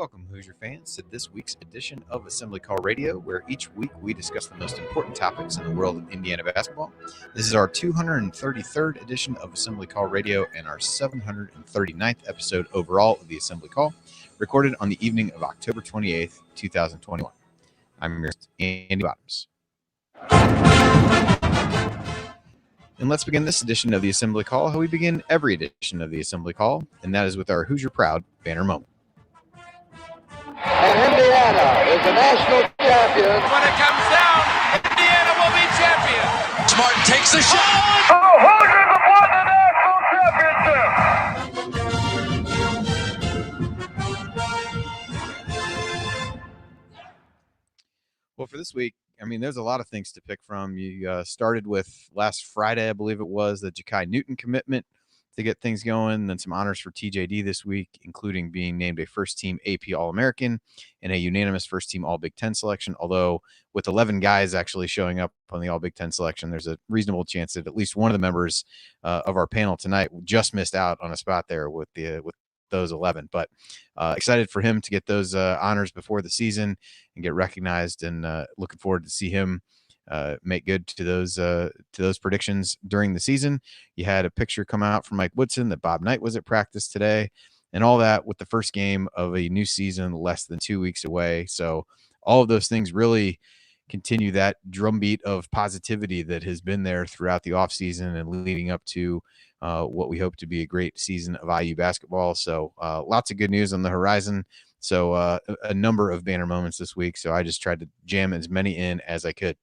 Welcome, Hoosier fans, to this week's edition of Assembly Call Radio, where each week we discuss the most important topics in the world of Indiana basketball. This is our 233rd edition of Assembly Call Radio and our 739th episode overall of the Assembly Call, recorded on the evening of October 28th, 2021. I'm your host, Andy Bottoms. And let's begin this edition of the Assembly Call how we begin every edition of the Assembly Call, and that is with our Hoosier Proud banner moment. And Indiana is the national champion. When it comes down, Indiana will be champion. Martin takes the shot. The Hoosiers have won the national championship. Well, for this week, I mean, there's a lot of things to pick from. You started with last Friday, I believe it was, the Ja'Kai Newton commitment to get things going. Then some honors for TJD this week, including being named a first-team AP All-American and a unanimous first-team All-Big Ten selection. Although with 11 guys actually showing up on the All-Big Ten selection, there's a reasonable chance that at least one of the members of our panel tonight just missed out on a spot there with those 11. But excited for him to get those honors before the season and get recognized, and looking forward to see him make good to those predictions during the season. You had a picture come out from Mike Woodson that Bob Knight was at practice today, and all that with the first game of a new season less than 2 weeks away. So all of those things really continue that drumbeat of positivity that has been there throughout the offseason and leading up to what we hope to be a great season of IU basketball. So lots of good news on the horizon. So a number of banner moments this week. So I just tried to jam as many in as I could.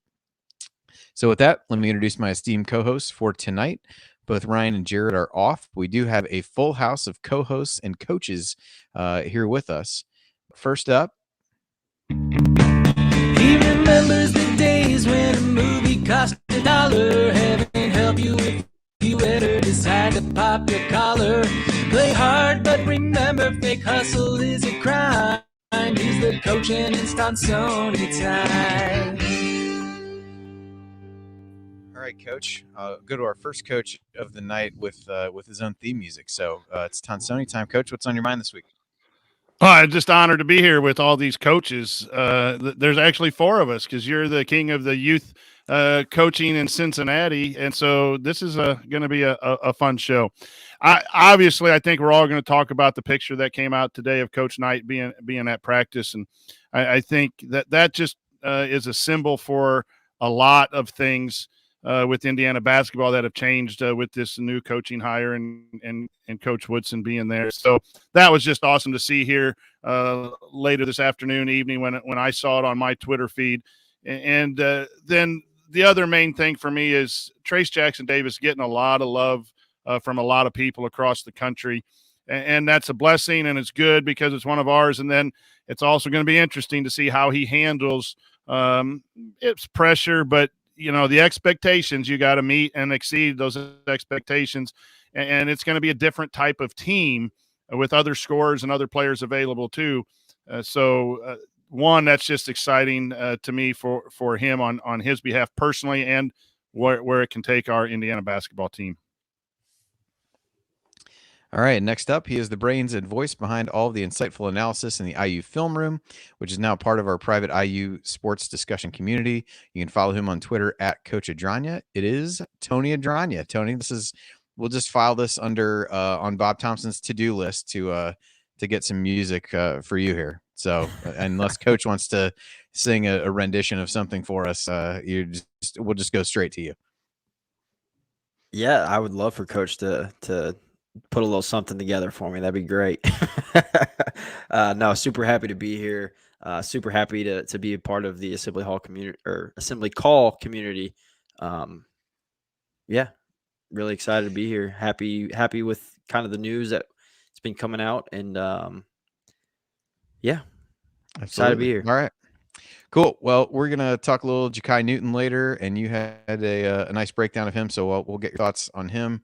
So with that, let me introduce my esteemed co-hosts for tonight. Both Ryan and Jared are off. We do have a full house of co-hosts and coaches here with us. First up. He remembers the days when a movie cost $1. Heaven help you if you ever decide to pop your collar. Play hard, but remember, fake hustle is a crime. He's the coach and it's Tonsoni time. All right, Coach. Go to our first coach of the night with his own theme music. So it's Tonsoni time. Coach, what's on your mind this week? I'm just honored to be here with all these coaches. There's actually 4 of us because you're the king of the youth coaching in Cincinnati, and so this is going to be a fun show. I think we're all going to talk about the picture that came out today of Coach Knight being at practice, and I think that just is a symbol for a lot of things with Indiana basketball that have changed with this new coaching hire and Coach Woodson being there. So that was just awesome to see here later this evening when I saw it on my Twitter feed. And then the other main thing for me is Trace Jackson Davis getting a lot of love from a lot of people across the country. And that's a blessing, and it's good because it's one of ours. And then it's also going to be interesting to see how he handles it's pressure, but the expectations, you got to meet and exceed those expectations. And it's going to be a different type of team with other scorers and other players available too. One, that's just exciting to me for him on his behalf personally, and where it can take our Indiana basketball team. All right, next up, he is the brains and voice behind all of the insightful analysis in the IU Film Room, which is now part of our private IU sports discussion community. You can follow him on Twitter at Coach Adragna. It is Tony Adragna. Tony, we'll just file this under on Bob Thompson's to-do list to get some music for you here. So unless Coach wants to sing a rendition of something for us, we'll just go straight to you. Yeah, I would love for Coach to put a little something together for me. That'd be great. No, super happy to be here. Super happy to be a part of the Assembly Hall community or Assembly Call community. Yeah, really excited to be here. Happy with kind of the news that's been coming out, and yeah, Absolutely. Excited to be here. All right. Cool. Well, we're going to talk a little Ja'Kai Newton later, and you had a nice breakdown of him, so we'll get your thoughts on him.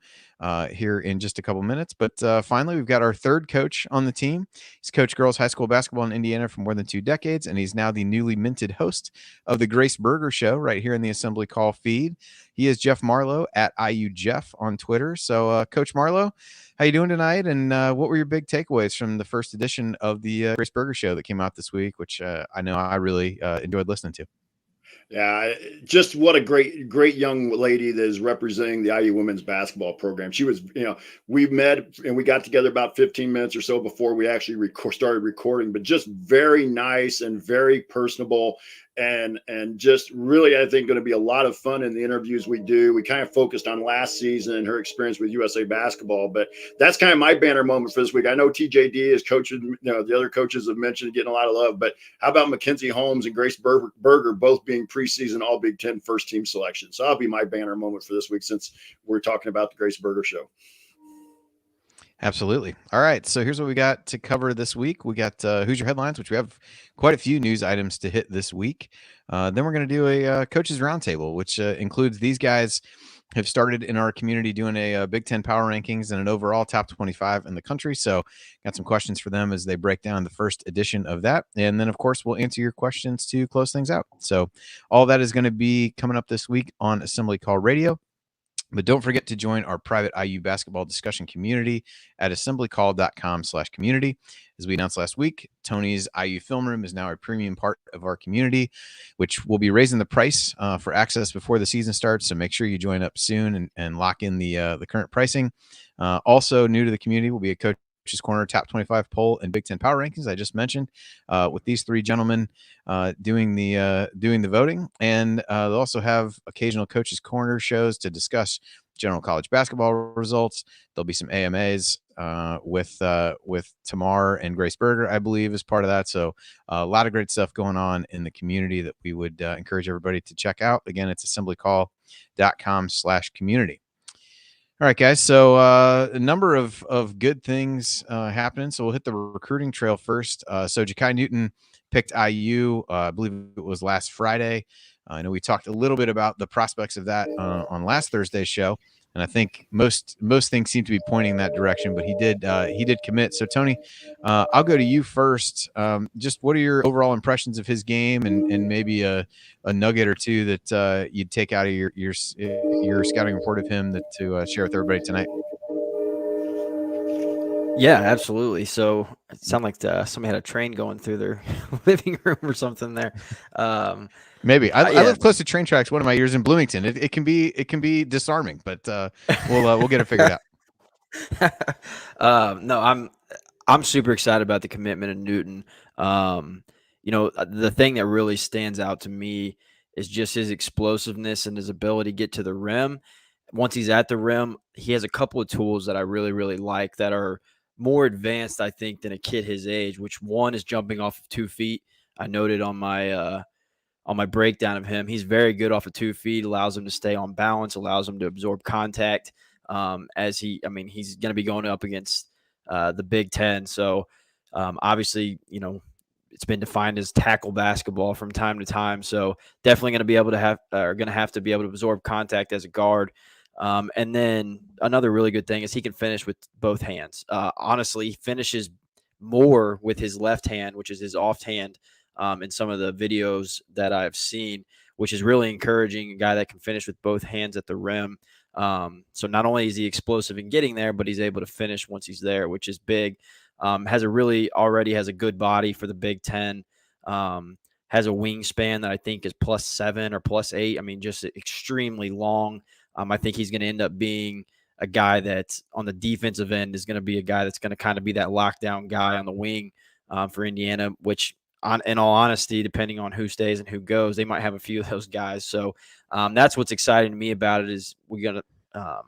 here in just a couple minutes. But finally, we've got our third coach on the team. He's coached girls high school basketball in Indiana for more than 2 decades, and he's now the newly minted host of the Grace Berger Show right here in the Assembly Call feed. He is Jeff Marlow at IU Jeff on Twitter. So, Coach Marlow, how you doing tonight? And what were your big takeaways from the first edition of the Grace Berger Show that came out this week, which I know I really enjoyed listening to? Yeah, just what a great young lady that is representing the IU women's basketball program. She was, we met and we got together about 15 minutes or so before we actually started recording, but just very nice and very personable. And just really, I think, going to be a lot of fun in the interviews we do. We kind of focused on last season and her experience with USA basketball, but that's kind of my banner moment for this week. I know TJD is coaching, the other coaches have mentioned getting a lot of love, but how about Mackenzie Holmes and Grace Berger both being preseason All Big Ten first team selection? So that'll be my banner moment for this week since we're talking about the Grace Berger Show. Absolutely. All right. So here's what we got to cover this week. We got Hoosier headlines, which we have quite a few news items to hit this week. Then we're going to do a coaches roundtable, which includes these guys have started in our community doing a Big Ten power rankings and an overall top 25 in the country. So got some questions for them as they break down the first edition of that. And then, of course, we'll answer your questions to close things out. So all that is going to be coming up this week on Assembly Call Radio. But don't forget to join our private IU basketball discussion community at assemblycall.com/community. As we announced last week, Tony's IU Film Room is now a premium part of our community, which will be raising the price for access before the season starts. So make sure you join up soon and lock in the current pricing. Also new to the community will be a Coach's Corner top 25 poll and Big Ten power rankings I just mentioned, with these three gentlemen doing the voting, and they'll also have occasional Coach's Corner shows to discuss general college basketball results. There'll be some AMAs with Tamar and Grace Berger, I believe, is part of that. So a lot of great stuff going on in the community that we would encourage everybody to check out. Again, it's assemblycall.com/community. All right, guys. So a number of good things happening. So we'll hit the recruiting trail first. So Ja'Kai Newton picked IU, I believe it was last Friday. I know we talked a little bit about the prospects of that on last Thursday's show, and I think most things seem to be pointing in that direction. But he did commit. So Tony, I'll go to you first. Just what are your overall impressions of his game, and maybe a nugget or two that you'd take out of your scouting report of him to share with everybody tonight? Yeah, absolutely. So it sounded like somebody had a train going through their living room or something there. Maybe I live close to train tracks. One of my years in Bloomington. It can be disarming, but we'll get it figured out. No, I'm super excited about the commitment of Newton. The thing that really stands out to me is just his explosiveness and his ability to get to the rim. Once he's at the rim, he has a couple of tools that I really, really like that are more advanced, I think, than a kid his age, which one is jumping off of 2 feet. I noted on my breakdown of him, he's very good off of 2 feet, allows him to stay on balance, allows him to absorb contact he's going to be going up against the Big Ten. So obviously, it's been defined as tackle basketball from time to time. So definitely going to be able to have to be able to absorb contact as a guard. And then another really good thing is he can finish with both hands. Honestly, he finishes more with his left hand, which is his offhand, in some of the videos that I've seen, which is really encouraging. A guy that can finish with both hands at the rim. So not only is he explosive in getting there, but he's able to finish once he's there, which is big. Already has a good body for the Big Ten. Has a wingspan that I think is +7 or +8. I mean, just extremely long. I think he's going to end up being a guy that on the defensive end is going to be a guy that's going to kind of be that lockdown guy on the wing for Indiana, which in all honesty, depending on who stays and who goes, they might have a few of those guys. So that's what's exciting to me about it is we're going to,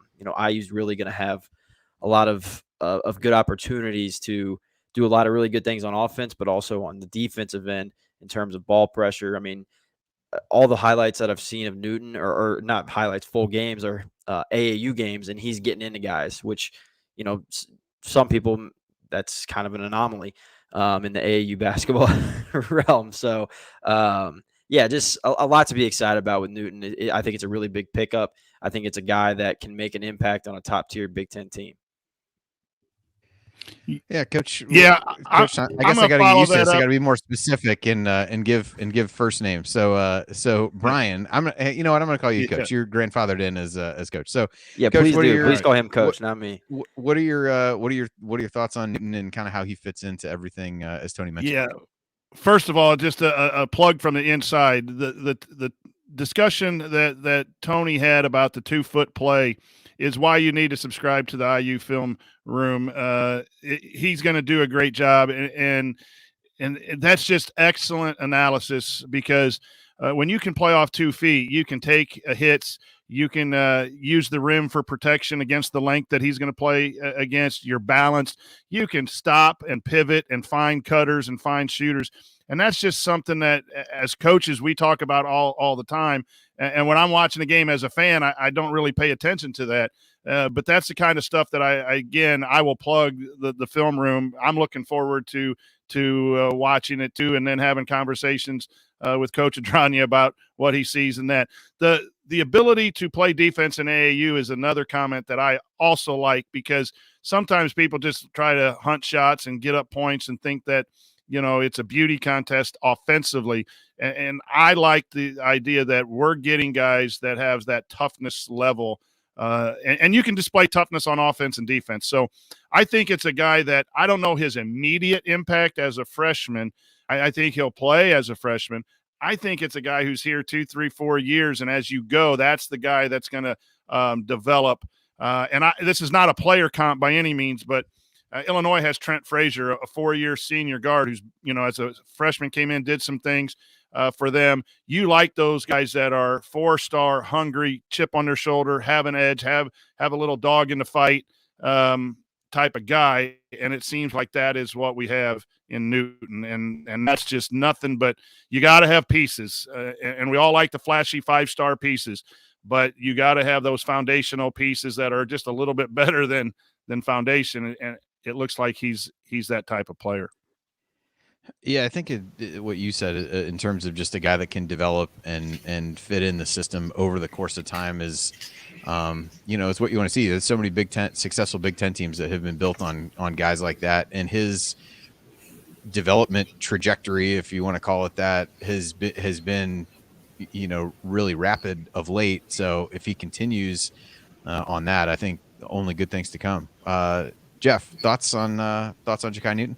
IU's really going to have a lot of good opportunities to do a lot of really good things on offense, but also on the defensive end in terms of ball pressure. I mean, all the highlights that I've seen of Newton, or not highlights, full games, are AAU games, and he's getting into guys, which, some people, that's kind of an anomaly in the AAU basketball realm. So, just a lot to be excited about with Newton. I think it's a really big pickup. I think it's a guy that can make an impact on a top tier Big Ten team. Yeah, Coach. Yeah, Coach. I guess I got to get used to this. I got to be more specific and give first names. So Brian, you know what? I'm gonna call you Coach. You're grandfathered in as Coach. So yeah, Coach, please call him Coach, not me. What are your thoughts on Newton and kind of how he fits into everything as Tony mentioned? Yeah, first of all, just a plug from the inside. The discussion that Tony had about the 2-foot play is why you need to subscribe to the IU Film Room. He's going to do a great job, and that's just excellent analysis because when you can play off 2 feet, you can take hits. You can use the rim for protection against the length that he's going to play against. You're balanced. You can stop and pivot and find cutters and find shooters. And that's just something that as coaches we talk about all the time. And when I'm watching a game as a fan, I don't really pay attention to that. But that's the kind of stuff that I will plug the film room. I'm looking forward to watching it too, and then having conversations with Coach Adragna about what he sees in that. The ability to play defense in AAU is another comment that I also like, because sometimes people just try to hunt shots and get up points and think that, you know, it's a beauty contest offensively. And I like the idea that we're getting guys that have that toughness level. And you can display toughness on offense and defense. So I think it's a guy that I don't know his immediate impact as a freshman. I think he'll play as a freshman. I think it's a guy who's here 2, 3, 4 years. And as you go, that's the guy that's going to develop. This is not a player comp by any means, but Illinois has Trent Frazier, a 4-year senior guard who's, you know, as a freshman came in, did some things for them. You like those guys that are 4-star, hungry, chip on their shoulder, have an edge, have a little dog in the fight type of guy. And it seems like that is what we have in Newton. And that's just nothing, but you got to have pieces. And we all like the flashy 5-star pieces, but you got to have those foundational pieces that are just a little bit better than foundation. And it looks like he's that type of player. Yeah, I think what you said in terms of just a guy that can develop and fit in the system over the course of time is, you know, it's what you want to see. There's so many successful Big Ten teams that have been built on guys like that, and his development trajectory, if you want to call it that, has been, you know, really rapid of late. So if he continues on that, I think only good things to come. Jeff, thoughts on Ja'Kai Newton?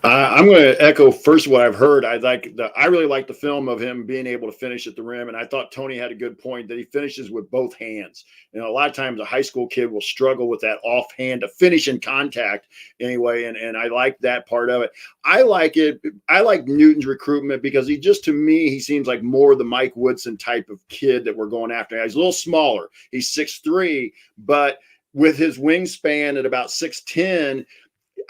I'm going to echo first what I've heard. I really like the film of him being able to finish at the rim, and I thought Tony had a good point that he finishes with both hands. You know, a lot of times a high school kid will struggle with that offhand to finish in contact anyway, and I like that part of it. I like it. I like Newton's recruitment because to me, he seems like more the Mike Woodson type of kid that we're going after. He's a little smaller. He's 6'3", but with his wingspan at about 6'10",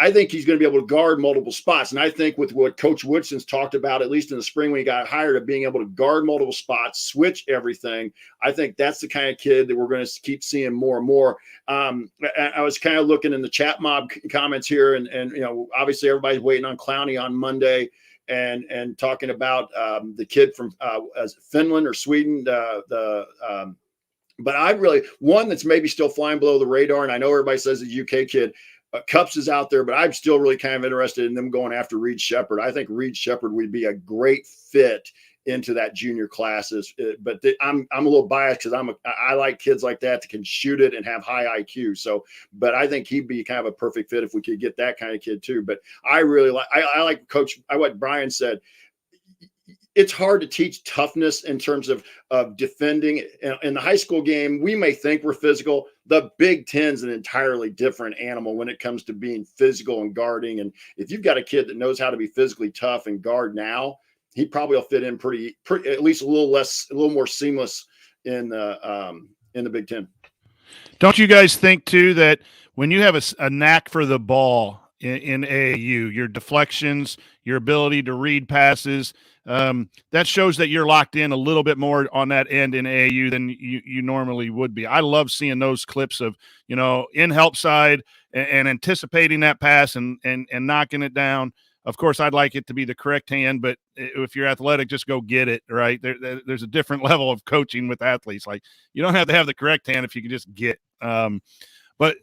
I think he's going to be able to guard multiple spots. And I think with what Coach Woodson's talked about, at least in the spring when he got hired, of being able to guard multiple spots, switch everything, I think that's the kind of kid that we're going to keep seeing more and more. I was kind of looking in the chat mob comments here, and you know, obviously everybody's waiting on Clowney on Monday and talking about the kid from Finland or Sweden, but I really, one that's maybe still flying below the radar, and I know everybody says the UK kid, Cups is out there, but I'm still really kind of interested in them going after Reed Shepherd. I think Reed Shepherd would be a great fit into that junior classes. But I'm a little biased because I like kids like that can shoot it and have high IQ. So, but I think he'd be kind of a perfect fit if we could get that kind of kid too. But I really like, I like what Brian said. It's hard to teach toughness in terms of defending. In the high school game, we may think we're physical. The Big Ten's an entirely different animal when it comes to being physical and guarding. And if you've got a kid that knows how to be physically tough and guard now, he probably will fit in pretty at least a little more seamless in the Big Ten. Don't you guys think too that when you have a knack for the ball in AAU, your deflections, your ability to read passes, that shows that you're locked in a little bit more on that end in AAU than you normally would be. I love seeing those clips of, you know, in help side and anticipating that pass and knocking it down. Of course, I'd like it to be the correct hand, but if you're athletic, just go get it, right? There's a different level of coaching with athletes. Like, you don't have to have the correct hand if you can just get. But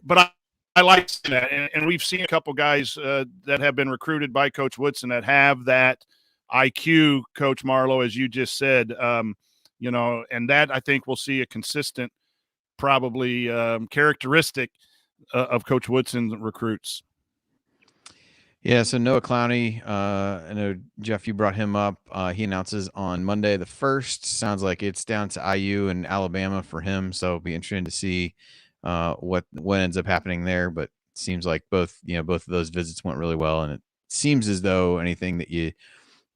I like that, and we've seen a couple guys that have been recruited by Coach Woodson that have that IQ, Coach Marlow, as you just said, and that I think we'll see a consistent, probably characteristic of Coach Woodson's recruits. Yeah, so Noah Clowney, I know, Jeff, you brought him up. He announces on Monday the 1st. Sounds like it's down to IU and Alabama for him, so it'll be interesting to see what ends up happening there. But it seems like both of those visits went really well, and it seems as though anything that you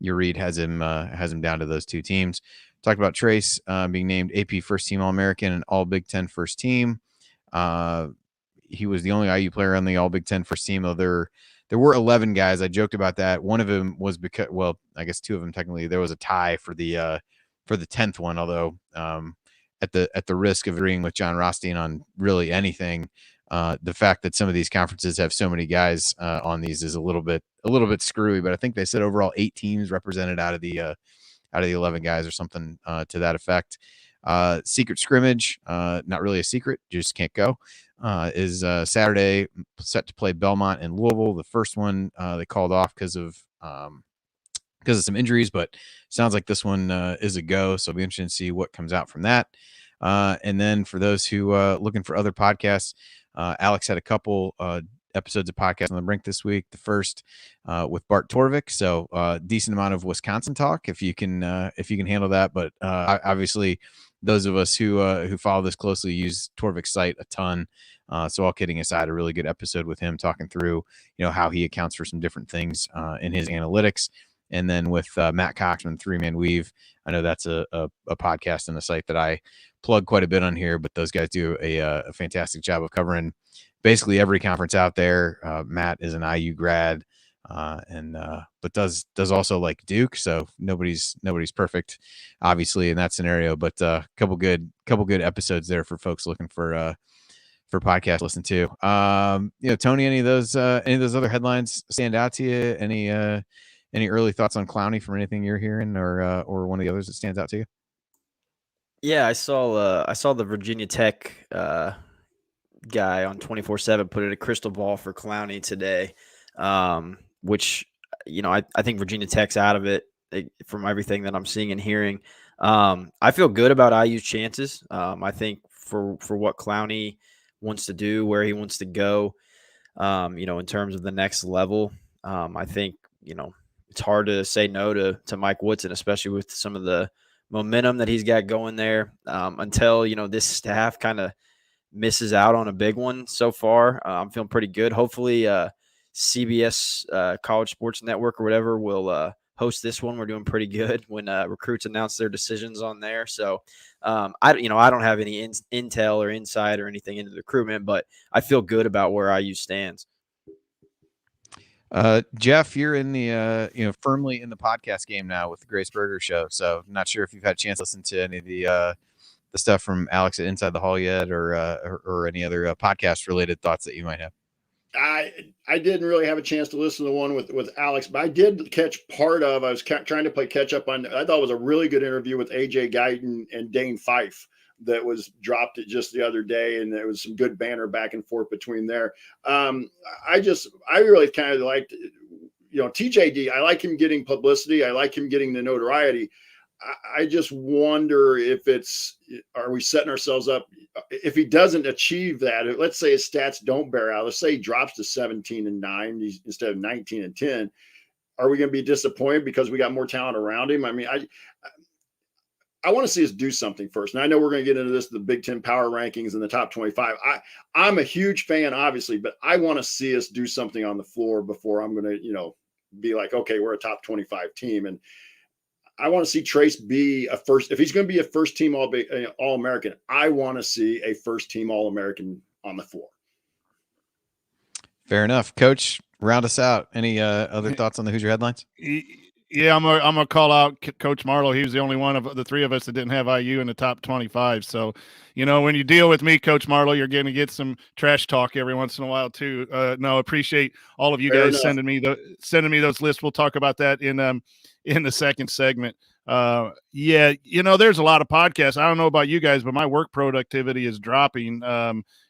read has him down to those two teams. Talked about Trace being named AP First Team All-American and All Big Ten First Team. He was the only IU player on the All Big Ten First Team, though there were 11 guys. I joked about that. One of them was because, well, I guess two of them technically. There was a tie for the 10th one, although at the risk of agreeing with John Rothstein on really anything, the fact that some of these conferences have so many guys on these is a little bit screwy. But I think they said overall 8 teams represented out of the 11 guys or something to that effect. Secret scrimmage, not really a secret, you just can't go, is Saturday, set to play Belmont and Louisville. The first one they called off because of some injuries, but sounds like this one is a go, so it'll be interesting to see what comes out from that. And then for those who looking for other podcasts, Alex had a couple episodes of Podcast on the Brink this week. The first with Bart Torvik, so decent amount of Wisconsin talk if you can handle that. But obviously, those of us who follow this closely use Torvik's site a ton. So all kidding aside, a really good episode with him talking through how he accounts for some different things in his analytics. And then with Matt Coxman, 3-Man Weave, I know that's a podcast and a site that I plug quite a bit on here, but those guys do a fantastic job of covering basically every conference out there. Matt is an IU grad, but does also like Duke, so nobody's perfect, obviously, in that scenario. But couple good episodes there for folks looking for podcast to listen to. Tony, any of those other headlines stand out to you? Any early thoughts on Clowney from anything you're hearing, or one of the others that stands out to you? Yeah, I saw the Virginia Tech guy on 24/7 put in a crystal ball for Clowney today, which I think Virginia Tech's out of it from everything that I'm seeing and hearing. I feel good about IU's chances. I think for what Clowney wants to do, where he wants to go, in terms of the next level, I think it's hard to say no to Mike Woodson, especially with some of the momentum that he's got going there, until this staff kind of misses out on a big one so far. I'm feeling pretty good. Hopefully CBS College Sports Network or whatever will host this one. We're doing pretty good when recruits announce their decisions on there. So I don't have any intel or insight or anything into the recruitment, but I feel good about where IU stands. Jeff, you're in the firmly in the podcast game now with the Grace Berger Show. So not sure if you've had a chance to listen to any of the stuff from Alex at Inside the Hall yet, or any other podcast related thoughts that you might have. I didn't really have a chance to listen to the one with Alex, but I did catch part of. I was trying to play catch up on. I thought it was a really good interview with AJ Guyton and Dane Fife that was dropped just the other day, and there was some good banter back and forth between there. I really kind of liked, TJD. I like him getting publicity. I like him getting the notoriety. I just wonder are we setting ourselves up if he doesn't achieve that? Let's say his stats don't bear out. Let's say he drops to 17-9 instead of 19-10. Are we going to be disappointed because we got more talent around him? I mean, I want to see us do something first. And I know we're going to get into the Big Ten power rankings in the top 25. I'm a huge fan, obviously, but I want to see us do something on the floor before I'm going to, be like, okay, we're a top 25 team. And I want to see Trace be if he's going to be a first team All-American, I want to see a first team All-American on the floor. Fair enough. Coach, round us out. Any other thoughts on the Hoosier headlines? Yeah, I'm gonna call out Coach Marlow. He was the only one of the three of us that didn't have IU in the top 25. So, when you deal with me, Coach Marlow, you're going to get some trash talk every once in a while too. No, appreciate all of you Fair guys enough. sending me those lists. We'll talk about that in the second segment. Yeah, there's a lot of podcasts. I don't know about you guys, but my work productivity is dropping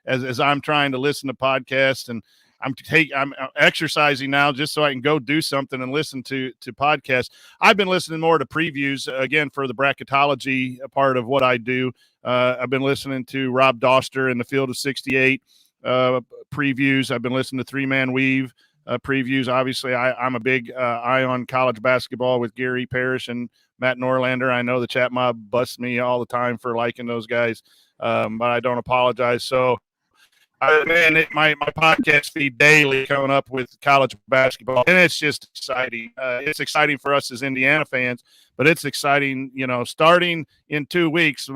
as I'm trying to listen to podcasts, and I'm exercising now just so I can go do something and listen to podcasts. I've been listening more to previews again for the bracketology part of what I do. I've been listening to Rob Doster in the Field of 68 previews. I've been listening to Three Man Weave previews. Obviously, I'm a big eye on college basketball with Gary Parrish and Matt Norlander. I know the chat mob busts me all the time for liking those guys, but I don't apologize. So, my podcast feed daily coming up with college basketball, and it's just exciting. It's exciting for us as Indiana fans, but it's exciting, starting in 2 weeks.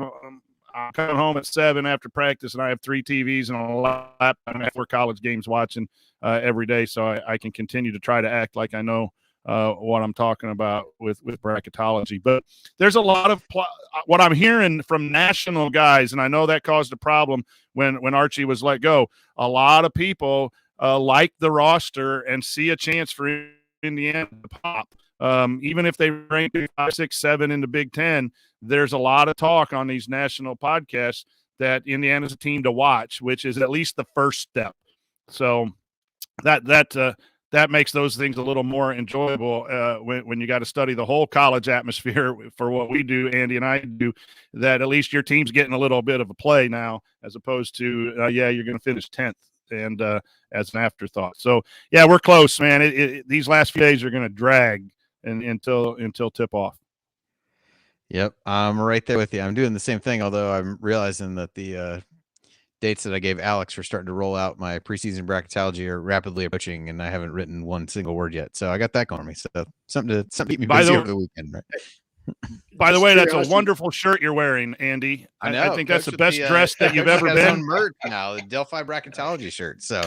I'm coming home at 7 after practice, and I have 3 TVs and a laptop and I have 4 college games watching every day, so I can continue to try to act like I know what I'm talking about with bracketology. But there's a lot of what I'm hearing from national guys, and I know that caused a problem when Archie was let go. A lot of people like the roster and see a chance for Indiana to pop. Even if they rank 5, 6, 7 in the Big Ten, there's a lot of talk on these national podcasts that Indiana's a team to watch, which is at least the first step. So that makes those things a little more enjoyable when you got to study the whole college atmosphere for what we do, Andy and I do, that at least your team's getting a little bit of a play now, as opposed to, you're going to finish 10th and as an afterthought. So, yeah, we're close, man. These last few days are going to drag until tip off. Yep, I'm right there with you. I'm doing the same thing, although I'm realizing that the dates that I gave Alex for starting to roll out my preseason bracketology are rapidly approaching, and I haven't written one single word yet. So I got that going on me. So something to keep me busy over the weekend, right? By the way, that's a wonderful shirt you're wearing, Andy. I know. I think that's the best dress that you've ever been. Merch now, the Delphi bracketology shirt. So,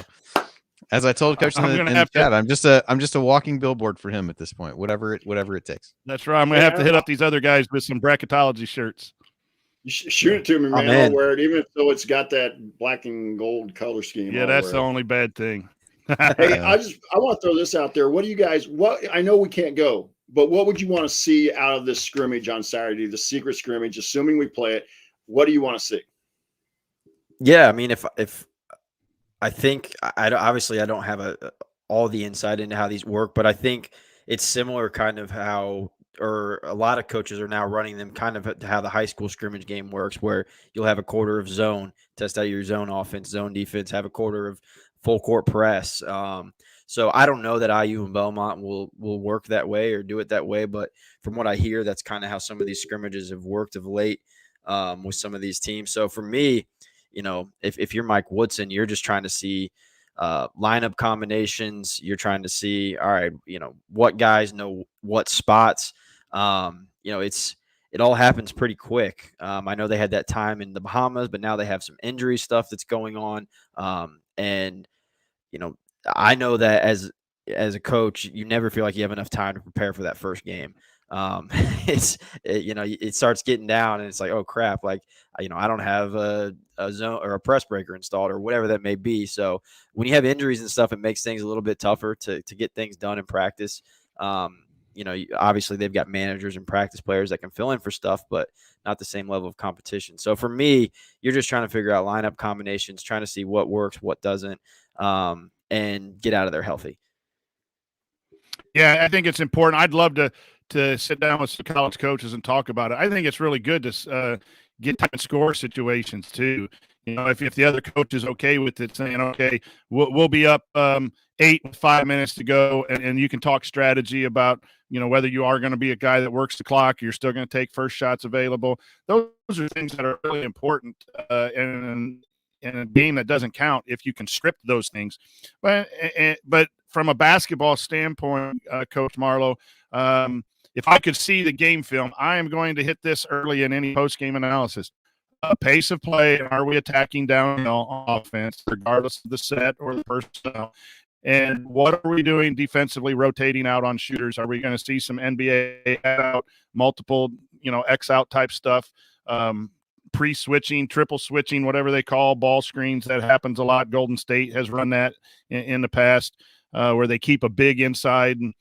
as I told Coach in the chat, I'm just a walking billboard for him at this point. Whatever it takes. That's right. I'm gonna have to hit up these other guys with some bracketology shirts. You shoot it to me, man. I'll wear it, even though it's got that black and gold color scheme. Yeah, that's the only bad thing. Hey, I want to throw this out there. What do you guys? I know we can't go, but what would you want to see out of this scrimmage on Saturday, the secret scrimmage? Assuming we play it, what do you want to see? Yeah, I mean, if I think obviously I don't have all the insight into how these work, but I think it's similar kind of how. Or a lot of coaches are now running them kind of to how the high school scrimmage game works, where you'll have a quarter of zone, test out your zone offense, zone defense, have a quarter of full court press. So I don't know that IU and Belmont will work that way or do it that way, but from what I hear, that's kind of how some of these scrimmages have worked of late with some of these teams. So for me, if you're Mike Woodson, you're just trying to see lineup combinations. You're trying to see, all right, what guys know what spots. It all happens pretty quick. I know they had that time in the Bahamas, but now they have some injury stuff that's going on. And I know that as a coach, you never feel like you have enough time to prepare for that first game. It starts getting down and it's like, oh crap, like, I don't have a zone or a press breaker installed or whatever that may be. So when you have injuries and stuff, it makes things a little bit tougher to get things done in practice. Obviously they've got managers and practice players that can fill in for stuff, but not the same level of competition. So for me, you're just trying to figure out lineup combinations, trying to see what works, what doesn't, and get out of there healthy. Yeah, I think it's important. I'd love to sit down with some college coaches and talk about it. I think it's really good to get time and score situations too. If the other coach is okay with it, saying, okay, we'll be up 8 with 5 minutes to go, and you can talk strategy about, whether you are going to be a guy that works the clock, you're still going to take first shots available. Those are things that are really important in a game that doesn't count if you can script those things. But from a basketball standpoint, Coach Marlow, if I could see the game film, I am going to hit this early in any post-game analysis. Pace of play, and are we attacking downhill on offense, regardless of the set or the personnel? And what are we doing defensively, rotating out on shooters? Are we going to see some NBA out, multiple, X out type stuff, pre-switching, triple switching, whatever they call ball screens? That happens a lot. Golden State has run that in the past, where they keep a big inside. And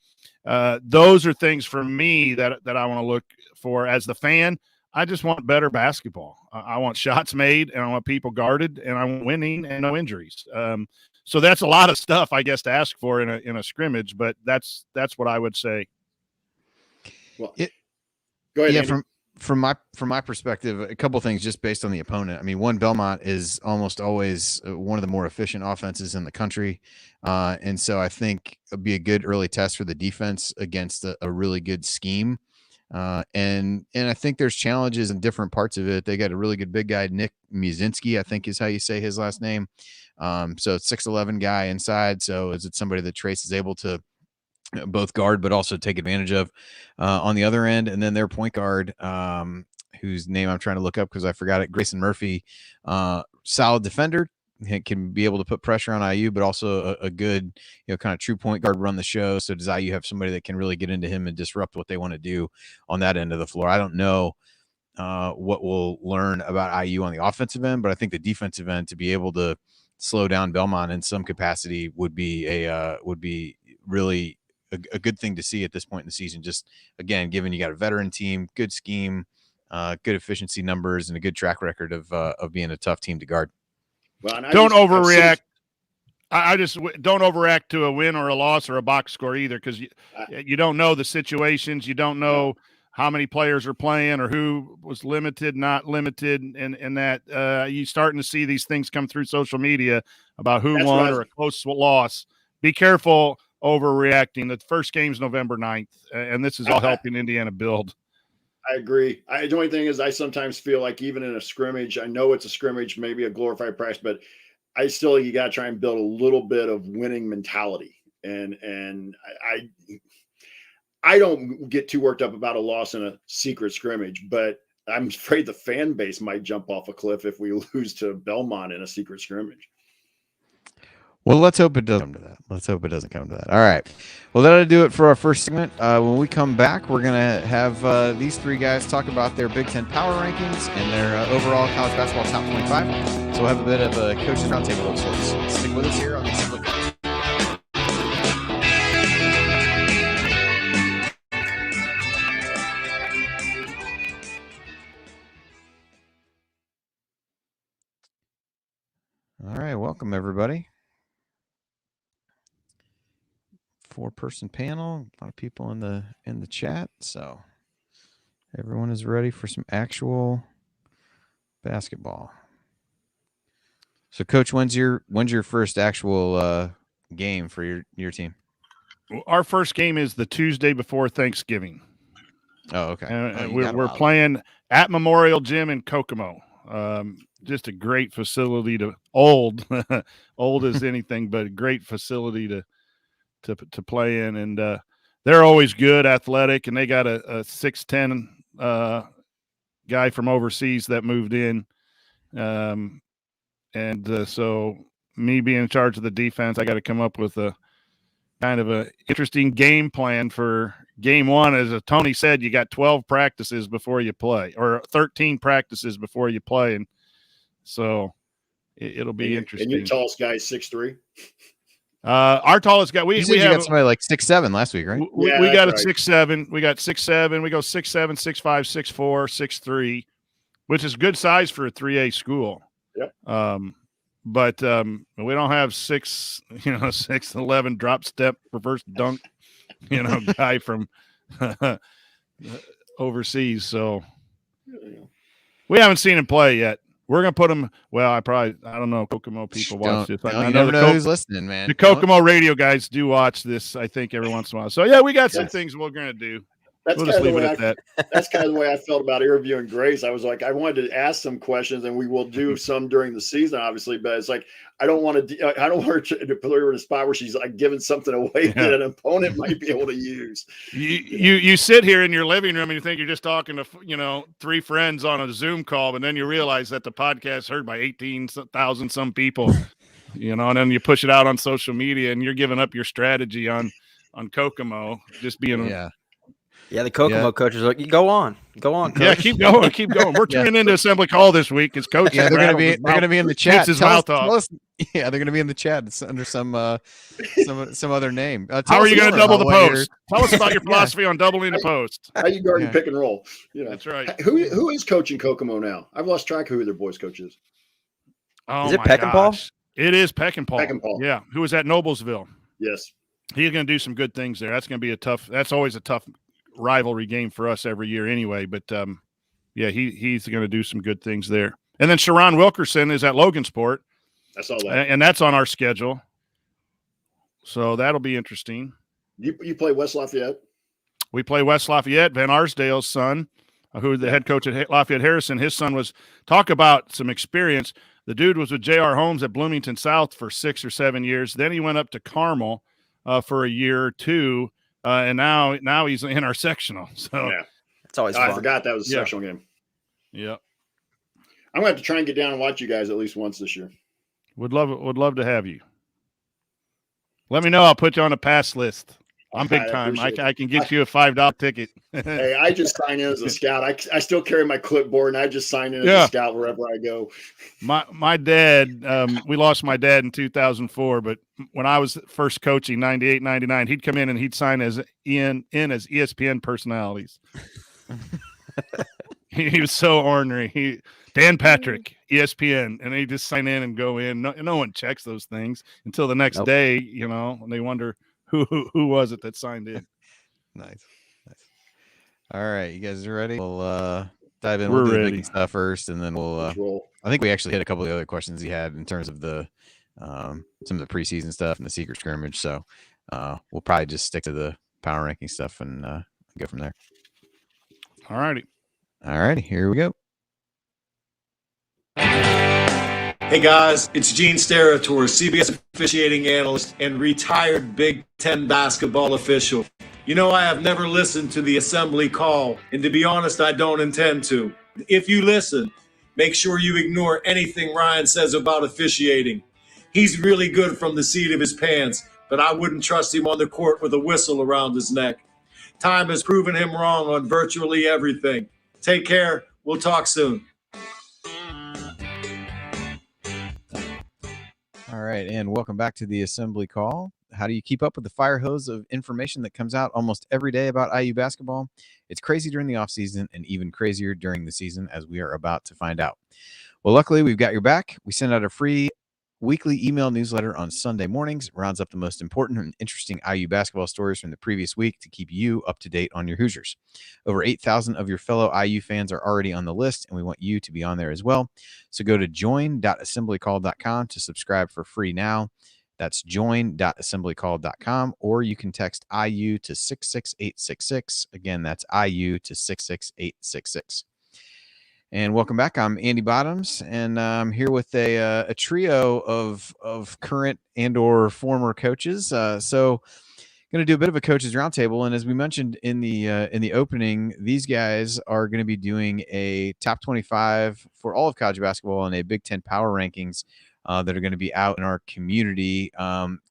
those are things for me that I want to look for as the fan. I just want better basketball. I want shots made, and I want people guarded, and I want winning and no injuries. So that's a lot of stuff, I guess, to ask for in a scrimmage, but that's what I would say. Well, go ahead. Yeah, Andy. from my perspective, a couple of things just based on the opponent. I mean, Belmont is almost always one of the more efficient offenses in the country, and so I think it'd be a good early test for the defense against a really good scheme. And I think there's challenges in different parts of it. They got a really good big guy, Nick Muzinski, I think is how you say his last name. So 6'11" guy inside. So is it somebody that Trace is able to both guard but also take advantage of on the other end? And then their point guard, whose name I'm trying to look up because I forgot it, Grayson Murphy, solid defender, can be able to put pressure on IU, but also a good, kind of true point guard, run the show. So does IU have somebody that can really get into him and disrupt what they want to do on that end of the floor? I don't know what we'll learn about IU on the offensive end, but I think the defensive end, to be able to slow down Belmont in some capacity, would be really a good thing to see at this point in the season. Just again, given you got a veteran team, good scheme, good efficiency numbers, and a good track record of being a tough team to guard. Well, don't overreact. I just don't overreact to a win or a loss or a box score either, because you don't know the situations. You don't know how many players are playing or who was limited, not limited, and that you starting to see these things come through social media about who won or a close loss. Be careful overreacting. The first game's November 9th, and this is all helping Indiana build. I agree. The only thing is I sometimes feel like even in a scrimmage, I know it's a scrimmage, maybe a glorified practice, but I still, you got to try and build a little bit of winning mentality. And I don't get too worked up about a loss in a secret scrimmage, but I'm afraid the fan base might jump off a cliff if we lose to Belmont in a secret scrimmage. Well, let's hope it doesn't come to that. Let's hope it doesn't come to that. All right. Well, that'll do it for our first segment. When we come back, we're going to have these three guys talk about their Big Ten power rankings and their overall college basketball top 25. So we'll have a bit of a coach's roundtable of sorts. Stick with us here on the Assembly. All right. Welcome, everybody. 4-person panel, a lot of people in the chat, so everyone is ready for some actual basketball. So, Coach, when's your first actual game for your team? Our first game is the Tuesday before Thanksgiving. Oh, okay. And we're playing at Memorial Gym in Kokomo. Just a great facility to old as anything, but a great facility to play in, and they're always good, athletic, and they got a 6'10" guy from overseas that moved in, and so me being in charge of the defense, I got to come up with a kind of a interesting game plan for game one. As Tony said, you got 12 practices before you play, or 13 practices before you play, and so it'll be interesting. And your tallest guy is 6'3". Our tallest guy, we got somebody like 6'7" last week, right? We got a 6'7". We got 6'7". We go 6'7", 6'5", 6'4", 6'3", which is good size for a 3A school. Yep. But we don't have 6'11" drop step reverse dunk, guy from overseas. So we haven't seen him play yet. We're going to put him – well, I don't know. Kokomo people watch this. I never know who's listening, man. The Kokomo radio guys do watch this, I think, every once in a while. So, yeah, we got some things we're going to do. We'll just leave it at that. That's kind of the way I felt about interviewing Grace. I was like, I wanted to ask some questions, and we will do some during the season, obviously. But it's like I don't want her to put her in a spot where she's like giving something away that an opponent might be able to use. You sit here in your living room and you think you're just talking to 3 friends on a Zoom call, but then you realize that the podcast is heard by 18,000 some people. you know, and then you push it out on social media and you're giving up your strategy on Kokomo, just being Yeah, the Kokomo coaches are like, go on, coach. Yeah, keep going. We're tuning into Assembly Call this week. It's coach. Yeah, they're gonna be in the chat. His mouth off. Yeah, they're gonna be in the chat. It's under some other name. How are you going to double the post? Tell us about your philosophy on doubling the post. How you guarding pick and roll? You know, that's right. Who is coaching Kokomo now? I've lost track of who their boys coach is. Oh, is it Peck and Paul? It is Peck and Paul. Peck and Paul. Yeah, who was at Noblesville. Yes, he's going to do some good things there. That's going to be that's always a tough rivalry game for us every year anyway. But yeah, he's going to do some good things there. And then Sharon Wilkerson is at Logansport. I saw that, and that's on our schedule. So that'll be interesting. You play West Lafayette? We play West Lafayette. Van Arsdale's son, who the head coach at Lafayette Harrison, his son was talk about some experience. The dude was with J.R. Holmes at Bloomington South for 6 or 7 years. Then he went up to Carmel for a year or two, and now he's in our sectional. So yeah, it's always fun. I forgot that was a sectional game. Yeah, I'm going to have to try and get down and watch you guys at least once this year. Would love to have you. Let me know. I'll put you on a pass list. I'm big time. I can get you a $5 ticket. Hey, I just sign in as a scout. I still carry my clipboard, and I just sign in as a scout wherever I go. My dad, we lost my dad in 2004, but when I was first coaching, 98, 99, he'd come in and he'd sign as in as ESPN personalities. He was so ornery. Dan Patrick, ESPN, and they just sign in and go in. No one checks those things until the next day, you know, and they wonder who was it that signed in. Nice. All right, you guys are ready? We'll dive in. We're we'll do ready. the big stuff first, and then we'll roll. I think we actually hit a couple of the other questions he had in terms of the some of the preseason stuff and the secret scrimmage. So we'll probably just stick to the power ranking stuff and go from there. All righty. Here we go. Hey guys, it's Gene Steratore, CBS officiating analyst and retired Big Ten basketball official. You know, I have never listened to the assembly call, and to be honest, I don't intend to. If you listen, make sure you ignore anything Ryan says about officiating. He's really good from the seat of his pants, but I wouldn't trust him on the court with a whistle around his neck. Time has proven him wrong on virtually everything. Take care. We'll talk soon. All right, and welcome back to the assembly call. How do you keep up with the fire hose of information that comes out almost every day about IU basketball? It's crazy during the offseason and even crazier during the season, as we are about to find out. Well, luckily, we've got your back. We send out a free weekly email newsletter on Sunday mornings. It rounds up the most important and interesting IU basketball stories from the previous week to keep you up to date on your Hoosiers. Over 8,000 of your fellow IU fans are already on the list, and we want you to be on there as well. So go to join.assemblycall.com to subscribe for free now. That's join.assemblycall.com, or you can text IU to 66866. Again, that's IU to 66866. And welcome back. I'm Andy Bottoms, and I'm here with a trio of current and or former coaches. So going to do a bit of a coaches roundtable. And as we mentioned in the opening, these guys are going to be doing a top 25 for all of college basketball and a Big Ten power rankings that are going to be out in our community.